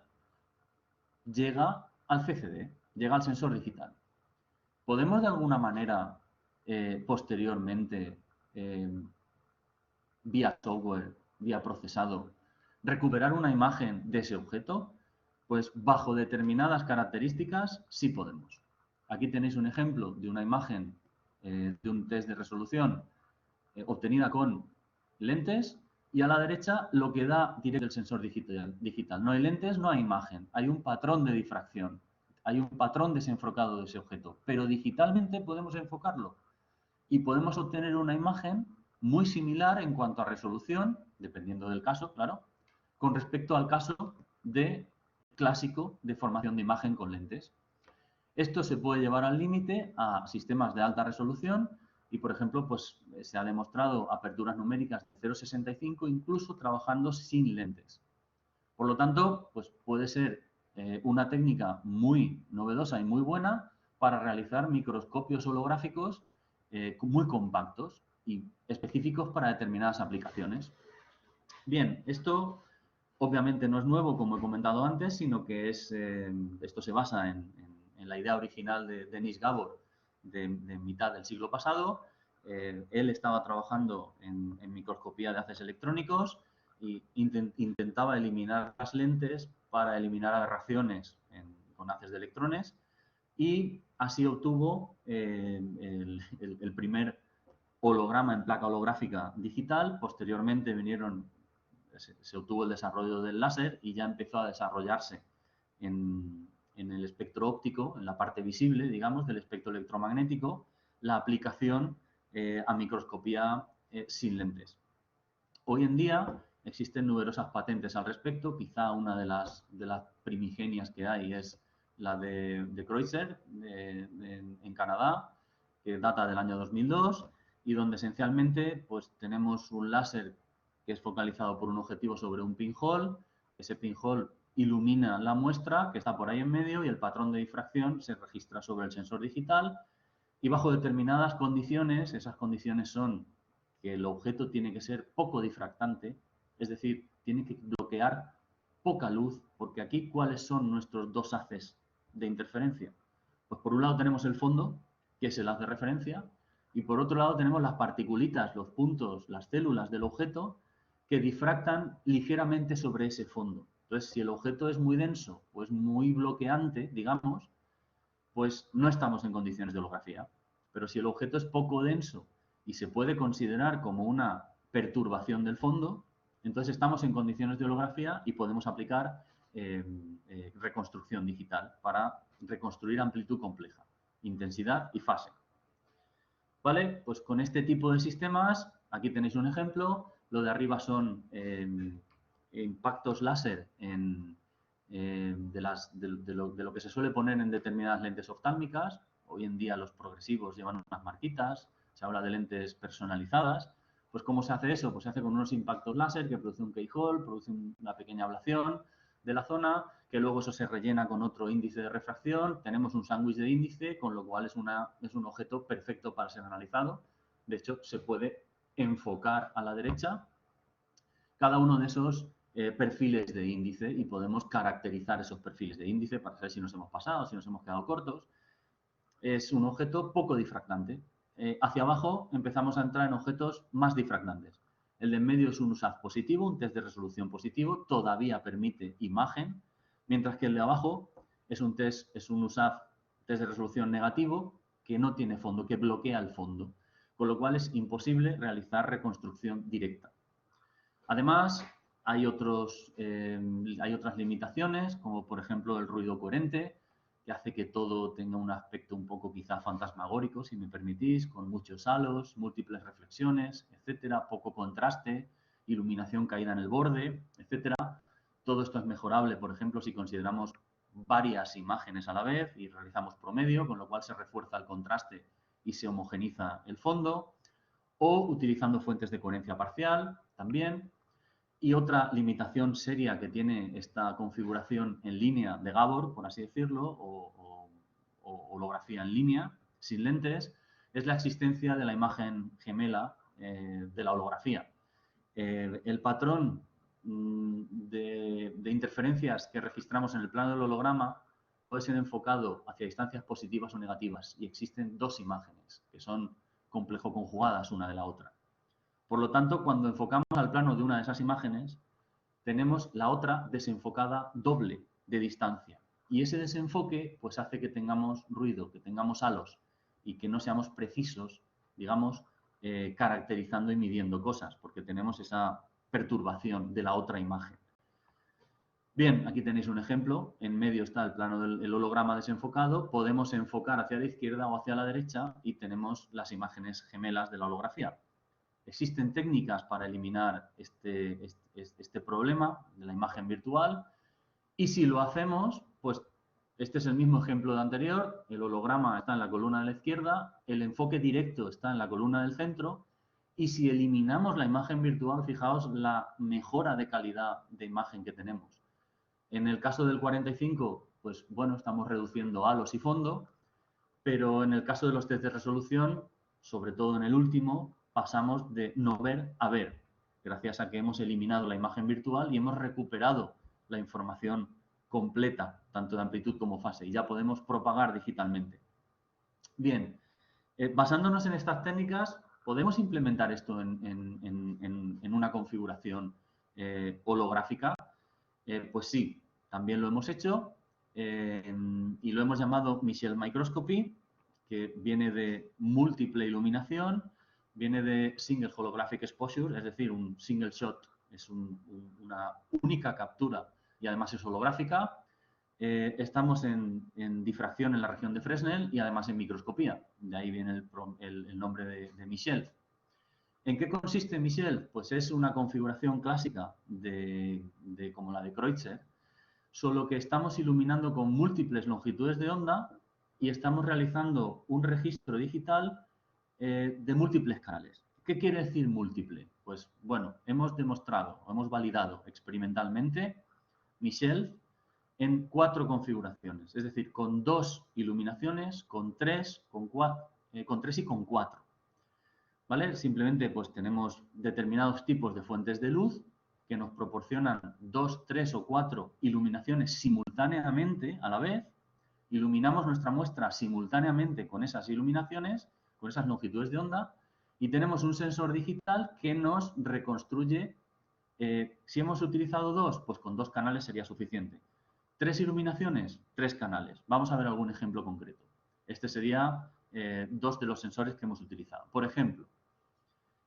llega al CCD, llega al sensor digital. ¿Podemos de alguna manera posteriormente, vía software, vía procesado, recuperar una imagen de ese objeto? Pues bajo determinadas características sí podemos. Aquí tenéis un ejemplo de una imagen de un test de resolución obtenida con lentes, y a la derecha lo que da directo el sensor digital. No hay lentes, no hay imagen, hay un patrón de difracción, hay un patrón desenfocado de ese objeto, pero digitalmente podemos enfocarlo y podemos obtener una imagen muy similar en cuanto a resolución, dependiendo del caso, claro, con respecto al caso de clásico de formación de imagen con lentes. Esto se puede llevar al límite a sistemas de alta resolución y, por ejemplo, pues se ha demostrado aperturas numéricas de 0,65 incluso trabajando sin lentes. Por lo tanto, pues puede ser una técnica muy novedosa y muy buena para realizar microscopios holográficos muy compactos y específicos para determinadas aplicaciones. Bien, esto obviamente no es nuevo, como he comentado antes, sino que esto se basa en la idea original de Denis Gabor de mitad del siglo pasado. Él estaba trabajando en microscopía de haces electrónicos e intentaba eliminar las lentes para eliminar aberraciones con haces de electrones, y así obtuvo el primer holograma en placa holográfica digital. Posteriormente se obtuvo el desarrollo del láser y ya empezó a desarrollarse en el espectro óptico, en la parte visible, digamos, del espectro electromagnético, la aplicación a microscopía sin lentes. Hoy en día existen numerosas patentes al respecto. Quizá una de las primigenias que hay es la de Kreutzer en Canadá, que data del año 2002 y donde esencialmente pues tenemos un láser que es focalizado por un objetivo sobre un pinhole. Ese pinhole ilumina la muestra que está por ahí en medio y el patrón de difracción se registra sobre el sensor digital, y bajo determinadas condiciones, esas condiciones son que el objeto tiene que ser poco difractante, es decir, tiene que bloquear poca luz, porque aquí, ¿cuáles son nuestros dos haces de interferencia? Pues por un lado tenemos el fondo, que es el haz de referencia, y por otro lado tenemos las particulitas, los puntos, las células del objeto que difractan ligeramente sobre ese fondo. Entonces, si el objeto es muy denso o es muy bloqueante, digamos, pues no estamos en condiciones de holografía. Pero si el objeto es poco denso y se puede considerar como una perturbación del fondo, entonces estamos en condiciones de holografía y podemos aplicar reconstrucción digital para reconstruir amplitud compleja, intensidad y fase. ¿Vale? Pues con este tipo de sistemas, aquí tenéis un ejemplo. Lo de arriba son impactos láser de lo que se suele poner en determinadas lentes oftálmicas. Hoy en día los progresivos llevan unas marquitas, se habla de lentes personalizadas. Pues ¿cómo se hace eso? Pues se hace con unos impactos láser que produce un keyhole, produce una pequeña ablación de la zona, que luego eso se rellena con otro índice de refracción. Tenemos un sándwich de índice, con lo cual es un objeto perfecto para ser analizado. De hecho, se puede enfocar a la derecha cada uno de esos perfiles de índice y podemos caracterizar esos perfiles de índice para saber si nos hemos pasado, si nos hemos quedado cortos. Es un objeto poco difractante. Hacia abajo empezamos a entrar en objetos más difractantes. El de en medio es un USAF positivo, un test de resolución positivo, todavía permite imagen, mientras que el de abajo es un USAF, test de resolución negativo, que no tiene fondo, que bloquea el fondo, con lo cual es imposible realizar reconstrucción directa. Además, hay otras limitaciones, como por ejemplo el ruido coherente, que hace que todo tenga un aspecto un poco quizá fantasmagórico, si me permitís, con muchos halos, múltiples reflexiones, etcétera, poco contraste, iluminación caída en el borde, etcétera. Todo esto es mejorable, por ejemplo, si consideramos varias imágenes a la vez y realizamos promedio, con lo cual se refuerza el contraste y se homogeniza el fondo, o utilizando fuentes de coherencia parcial también. Y otra limitación seria que tiene esta configuración en línea de Gabor, por así decirlo, o holografía en línea, sin lentes, es la existencia de la imagen gemela de la holografía. El patrón de interferencias que registramos en el plano del holograma puede ser enfocado hacia distancias positivas o negativas, y existen dos imágenes que son complejo conjugadas una de la otra. Por lo tanto, cuando enfocamos al plano de una de esas imágenes, tenemos la otra desenfocada doble de distancia. Y ese desenfoque pues hace que tengamos ruido, que tengamos halos. y que no seamos precisos, digamos, caracterizando y midiendo cosas, porque tenemos esa perturbación de la otra imagen. Bien, aquí tenéis un ejemplo. En medio está el plano del holograma desenfocado. Podemos enfocar hacia la izquierda o hacia la derecha y tenemos las imágenes gemelas de la holografía. Existen técnicas para eliminar este problema de la imagen virtual y si lo hacemos, pues este es el mismo ejemplo de anterior. El holograma está en la columna de la izquierda, el enfoque directo está en la columna del centro y si eliminamos la imagen virtual, fijaos la mejora de calidad de imagen que tenemos. En el caso del 45, pues bueno, estamos reduciendo halos y fondo, pero en el caso de los test de resolución, sobre todo en el último, pasamos de no ver a ver, gracias a que hemos eliminado la imagen virtual y hemos recuperado la información completa, tanto de amplitud como fase, y ya podemos propagar digitalmente. Bien, basándonos en estas técnicas, ¿podemos implementar esto en una configuración holográfica? Pues sí, también lo hemos hecho y lo hemos llamado Michel Microscopy, que viene de múltiple iluminación, viene de Single Holographic Exposure, es decir, un single shot, es una única captura y además es holográfica. Estamos en difracción en la región de Fresnel y además en microscopía, de ahí viene el nombre de Michel. ¿En qué consiste Michel? Pues es una configuración clásica como la de Kreutzer, solo que estamos iluminando con múltiples longitudes de onda y estamos realizando un registro digital de múltiples canales. ¿Qué quiere decir múltiple? Pues bueno, hemos demostrado, hemos validado experimentalmente Michel en 4 configuraciones, es decir, con 2 iluminaciones, con 3, con 3 y con 4. ¿Vale? Simplemente pues tenemos determinados tipos de fuentes de luz que nos proporcionan 2, 3 o 4 iluminaciones simultáneamente a la vez. Iluminamos nuestra muestra simultáneamente con esas iluminaciones, con esas longitudes de onda, y tenemos un sensor digital que nos reconstruye. Si hemos utilizado 2, pues con 2 canales sería suficiente. 3 iluminaciones, 3 canales. Vamos a ver algún ejemplo concreto. Este sería 2 de los sensores que hemos utilizado. Por ejemplo,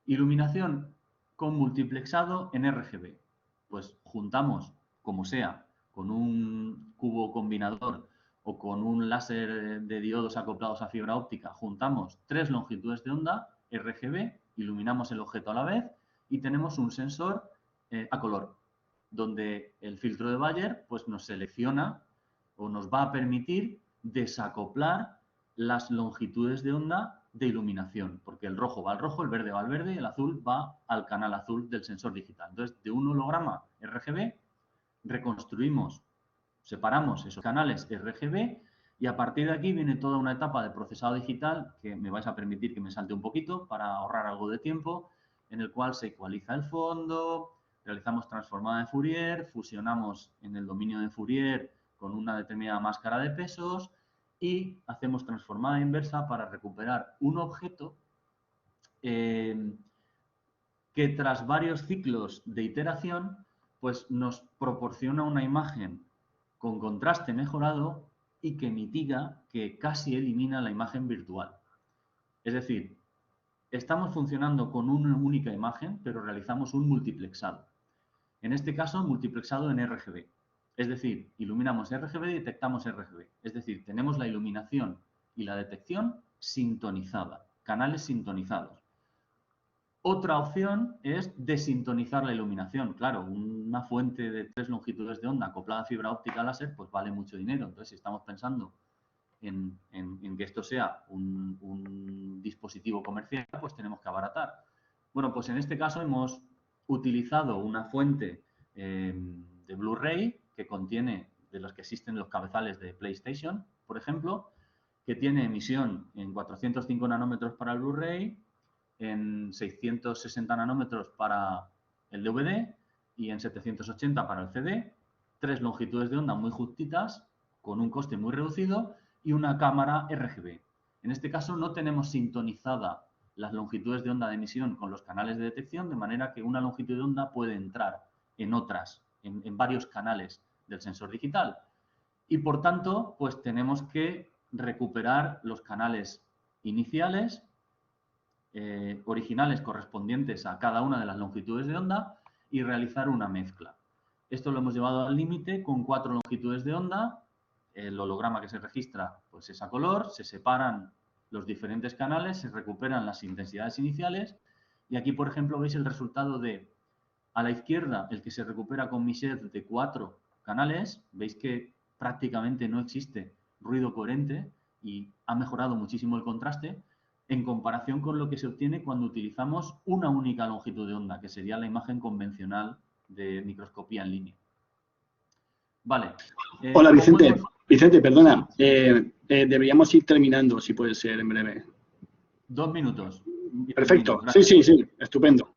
iluminación con multiplexado en RGB. Pues juntamos, como sea, con un cubo combinador o con un láser de diodos acoplados a fibra óptica, juntamos 3 longitudes de onda RGB, iluminamos el objeto a la vez y tenemos un sensor a color, donde el filtro de Bayer pues, nos selecciona o nos va a permitir desacoplar las longitudes de onda de iluminación, porque el rojo va al rojo, el verde va al verde y el azul va al canal azul del sensor digital. Entonces, de un holograma RGB reconstruimos, separamos esos canales RGB y a partir de aquí viene toda una etapa de procesado digital que me vais a permitir que me salte un poquito para ahorrar algo de tiempo, en el cual se ecualiza el fondo, realizamos transformada de Fourier, fusionamos en el dominio de Fourier con una determinada máscara de pesos y hacemos transformada inversa para recuperar un objeto que tras varios ciclos de iteración pues nos proporciona una imagen con contraste mejorado y que mitiga, que casi elimina la imagen virtual. Es decir, estamos funcionando con una única imagen, pero realizamos un multiplexado. En este caso, multiplexado en RGB. Es decir, iluminamos RGB y detectamos RGB. Es decir, tenemos la iluminación y la detección sintonizada, canales sintonizados. Otra opción es desintonizar la iluminación. Claro, una fuente de 3 longitudes de onda acoplada a fibra óptica láser, pues vale mucho dinero. Entonces, si estamos pensando en que esto sea un dispositivo comercial, pues tenemos que abaratar. Bueno, pues en este caso hemos utilizado una fuente de Blu-ray que contiene, de los que existen los cabezales de PlayStation, por ejemplo, que tiene emisión en 405 nanómetros para el Blu-ray, en 660 nanómetros para el DVD y en 780 para el CD, 3 longitudes de onda muy justitas, con un coste muy reducido y una cámara RGB. En este caso no tenemos sintonizada las longitudes de onda de emisión con los canales de detección, de manera que una longitud de onda puede entrar en otras, en varios canales del sensor digital. Y por tanto, pues tenemos que recuperar los canales iniciales, originales correspondientes a cada una de las longitudes de onda y realizar una mezcla. Esto lo hemos llevado al límite con 4 longitudes de onda. El holograma que se registra pues es a color, se separan los diferentes canales, se recuperan las intensidades iniciales y aquí, por ejemplo, veis el resultado de, a la izquierda, el que se recupera con Miset de 4 canales. Veis que prácticamente no existe ruido coherente y ha mejorado muchísimo el contraste en comparación con lo que se obtiene cuando utilizamos una única longitud de onda, que sería la imagen convencional de microscopía en línea. Vale. Hola, Vicente. Vicente, perdona. Deberíamos ir terminando, si puede ser, en breve. 2 minutos. Perfecto. Sí, estupendo.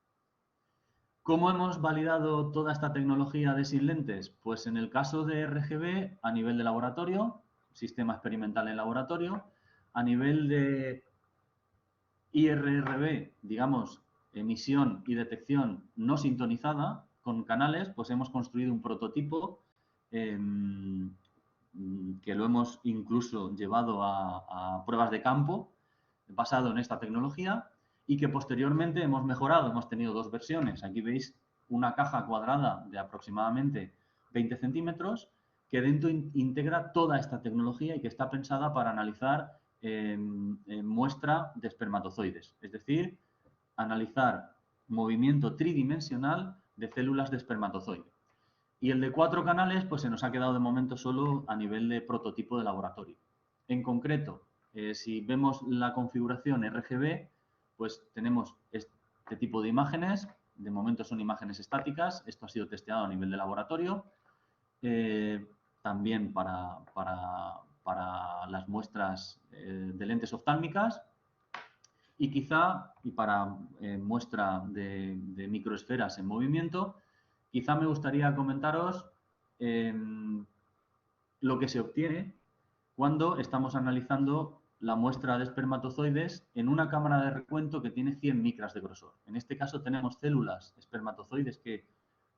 ¿Cómo hemos validado toda esta tecnología de sin lentes? Pues en el caso de RGB, a nivel de laboratorio, sistema experimental en laboratorio, a nivel de IRRB, digamos, emisión y detección no sintonizada con canales, pues hemos construido un prototipo que lo hemos incluso llevado a pruebas de campo basado en esta tecnología y que posteriormente hemos mejorado. Hemos tenido 2 versiones. Aquí veis una caja cuadrada de aproximadamente 20 centímetros que dentro integra toda esta tecnología y que está pensada para analizar muestra de espermatozoides, es decir, analizar movimiento tridimensional de células de espermatozoide. Y el de 4 canales, pues se nos ha quedado de momento solo a nivel de prototipo de laboratorio. En concreto, si vemos la configuración RGB, pues tenemos este tipo de imágenes. De momento son imágenes estáticas. Esto ha sido testeado a nivel de laboratorio. También para las muestras de lentes oftálmicas. Y quizá, y para muestra de microesferas en movimiento, quizá me gustaría comentaros lo que se obtiene cuando estamos analizando la muestra de espermatozoides en una cámara de recuento que tiene 100 micras de grosor. En este caso tenemos células espermatozoides que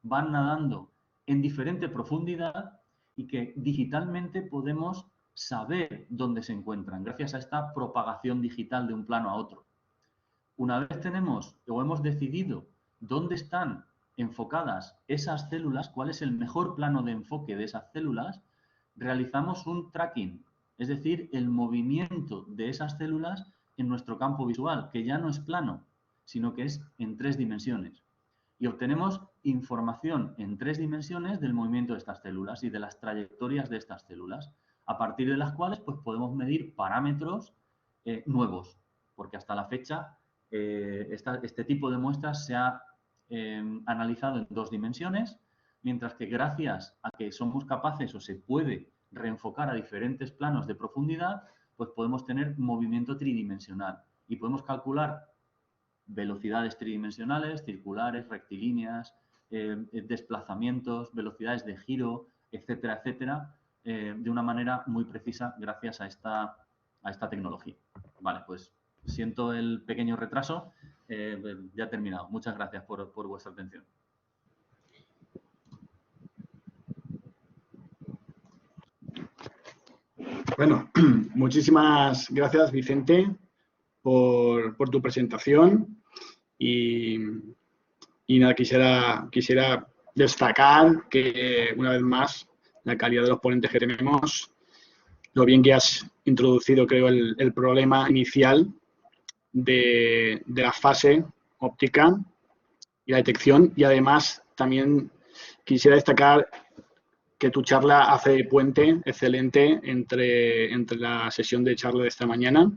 van nadando en diferente profundidad y que digitalmente podemos saber dónde se encuentran gracias a esta propagación digital de un plano a otro. Una vez tenemos o hemos decidido dónde están enfocadas esas células, cuál es el mejor plano de enfoque de esas células, realizamos un tracking, es decir, el movimiento de esas células en nuestro campo visual, que ya no es plano, sino que es en 3 dimensiones. Y obtenemos información en 3 dimensiones del movimiento de estas células y de las trayectorias de estas células, a partir de las cuales pues, podemos medir parámetros nuevos, porque hasta la fecha este tipo de muestras se ha analizado en 2 dimensiones, mientras que gracias a que somos capaces o se puede reenfocar a diferentes planos de profundidad, pues podemos tener movimiento tridimensional y podemos calcular velocidades tridimensionales, circulares, rectilíneas, desplazamientos, velocidades de giro, etcétera, etcétera, de una manera muy precisa gracias a esta tecnología. Vale, pues siento el pequeño retraso, ya he terminado. Muchas gracias por vuestra atención. Bueno, muchísimas gracias, Vicente, por tu presentación y nada, quisiera destacar que una vez más la calidad de los ponentes que tenemos, lo bien que has introducido, creo, el problema inicial de la fase óptica y la detección, y además también quisiera destacar que tu charla hace de puente excelente entre la sesión de charla de esta mañana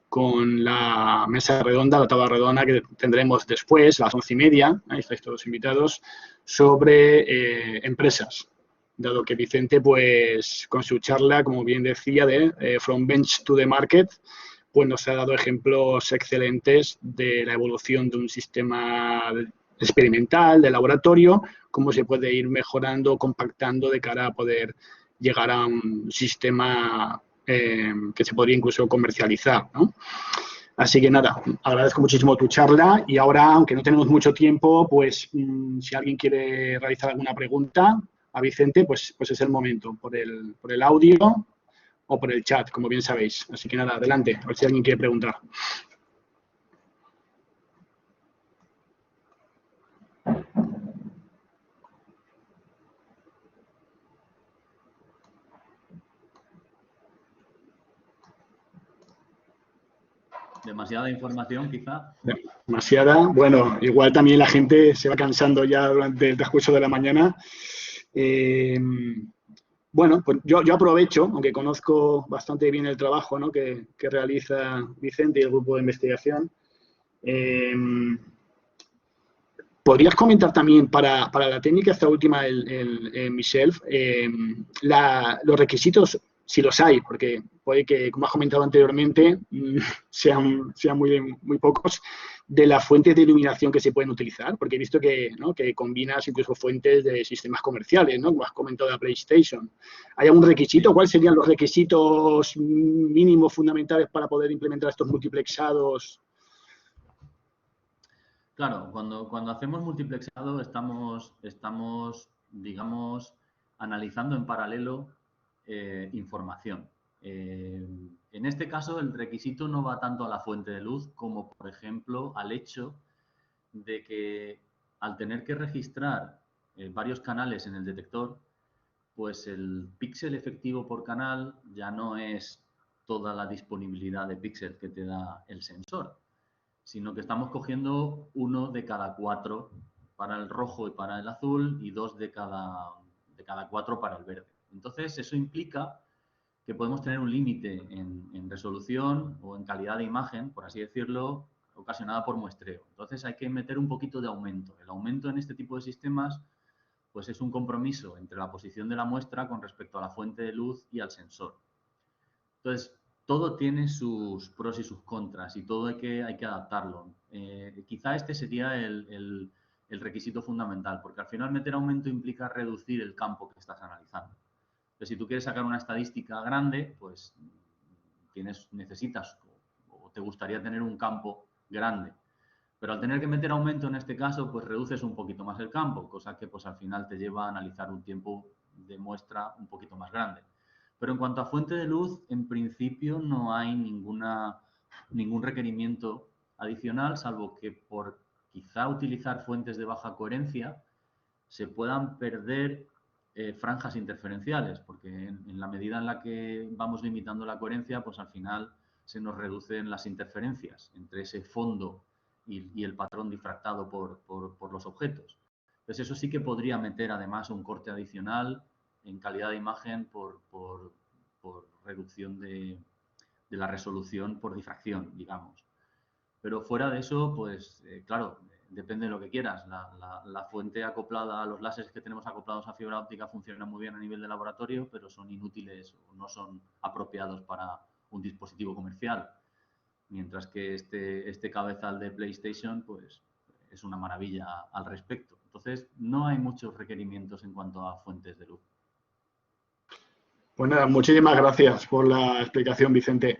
con la mesa redonda, la tabla redonda que tendremos después, a las 11:30, ahí estáis todos invitados, sobre empresas. Dado que Vicente, pues, con su charla, como bien decía, de From Bench to the Market, pues nos ha dado ejemplos excelentes de la evolución de un sistema experimental, de laboratorio, cómo se puede ir mejorando, compactando de cara a poder llegar a un sistema que se podría incluso comercializar, ¿no? Así que nada, agradezco muchísimo tu charla y ahora, aunque no tenemos mucho tiempo, pues si alguien quiere realizar alguna pregunta a Vicente, pues es el momento. Por el audio o por el chat, como bien sabéis. Así que nada, adelante, a ver si alguien quiere preguntar. Demasiada información, quizá. Demasiada. Bueno, igual también la gente se va cansando ya durante el transcurso de la mañana. Bueno, pues yo aprovecho, aunque conozco bastante bien el trabajo, ¿no?, que realiza Vicente y el grupo de investigación. ¿Podrías comentar también para la técnica esta última, Michel, los requisitos, si los hay, porque puede que, como has comentado anteriormente, sean muy pocos, de las fuentes de iluminación que se pueden utilizar? Porque he visto que, ¿no?, que combinas incluso fuentes de sistemas comerciales, ¿no?, como has comentado de PlayStation. ¿Hay algún requisito? ¿Cuáles serían los requisitos mínimos fundamentales para poder implementar estos multiplexados? Claro, cuando hacemos multiplexado estamos, digamos, analizando en paralelo información. En este caso, el requisito no va tanto a la fuente de luz como, por ejemplo, al hecho de que al tener que registrar varios canales en el detector, pues el píxel efectivo por canal ya no es toda la disponibilidad de píxel que te da el sensor, sino que estamos cogiendo 1 de cada 4 para el rojo y para el azul y 2 de cada 4 para el verde. Entonces, eso implica que podemos tener un límite en resolución o en calidad de imagen, por así decirlo, ocasionada por muestreo. Entonces, hay que meter un poquito de aumento. El aumento en este tipo de sistemas pues es un compromiso entre la posición de la muestra con respecto a la fuente de luz y al sensor. Entonces, todo tiene sus pros y sus contras y todo hay que adaptarlo. Quizá este sería el requisito fundamental, porque al final meter aumento implica reducir el campo que estás analizando. Entonces, si tú quieres sacar una estadística grande, pues necesitas o te gustaría tener un campo grande. Pero al tener que meter aumento en este caso, pues reduces un poquito más el campo, cosa que pues al final te lleva a analizar un tiempo de muestra un poquito más grande. Pero en cuanto a fuente de luz, en principio no hay ningún requerimiento adicional, salvo que por quizá utilizar fuentes de baja coherencia se puedan perder franjas interferenciales, porque en la medida en la que vamos limitando la coherencia, pues al final se nos reducen las interferencias entre ese fondo y el patrón difractado por los objetos. Entonces eso sí que podría meter además un corte adicional en calidad de imagen por reducción de la resolución por difracción, digamos. Pero fuera de eso, pues claro, depende de lo que quieras. La fuente acoplada a los láseres que tenemos acoplados a fibra óptica funciona muy bien a nivel de laboratorio, pero son inútiles o no son apropiados para un dispositivo comercial. Mientras que este cabezal de PlayStation, pues es una maravilla al respecto. Entonces, no hay muchos requerimientos en cuanto a fuentes de luz. Pues nada, muchísimas gracias por la explicación, Vicente.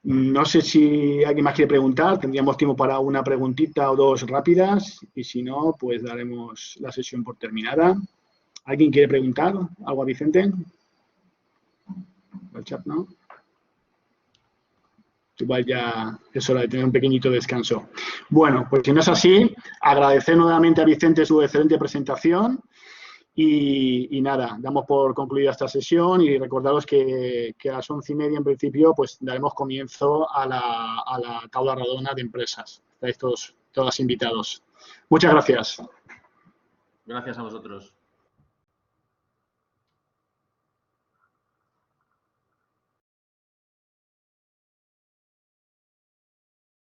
No sé si alguien más quiere preguntar. Tendríamos tiempo para una preguntita o dos rápidas y si no, pues daremos la sesión por terminada. ¿Alguien quiere preguntar algo a Vicente? El chat, ¿no? Igual ya es hora de tener un pequeñito descanso. Bueno, pues si no es así, agradecer nuevamente a Vicente su excelente presentación. Y nada, damos por concluida esta sesión y recordaros que a las 11:30 en principio pues daremos comienzo a la tabla redonda de empresas. Estáis todos invitados. Muchas gracias. Gracias a vosotros.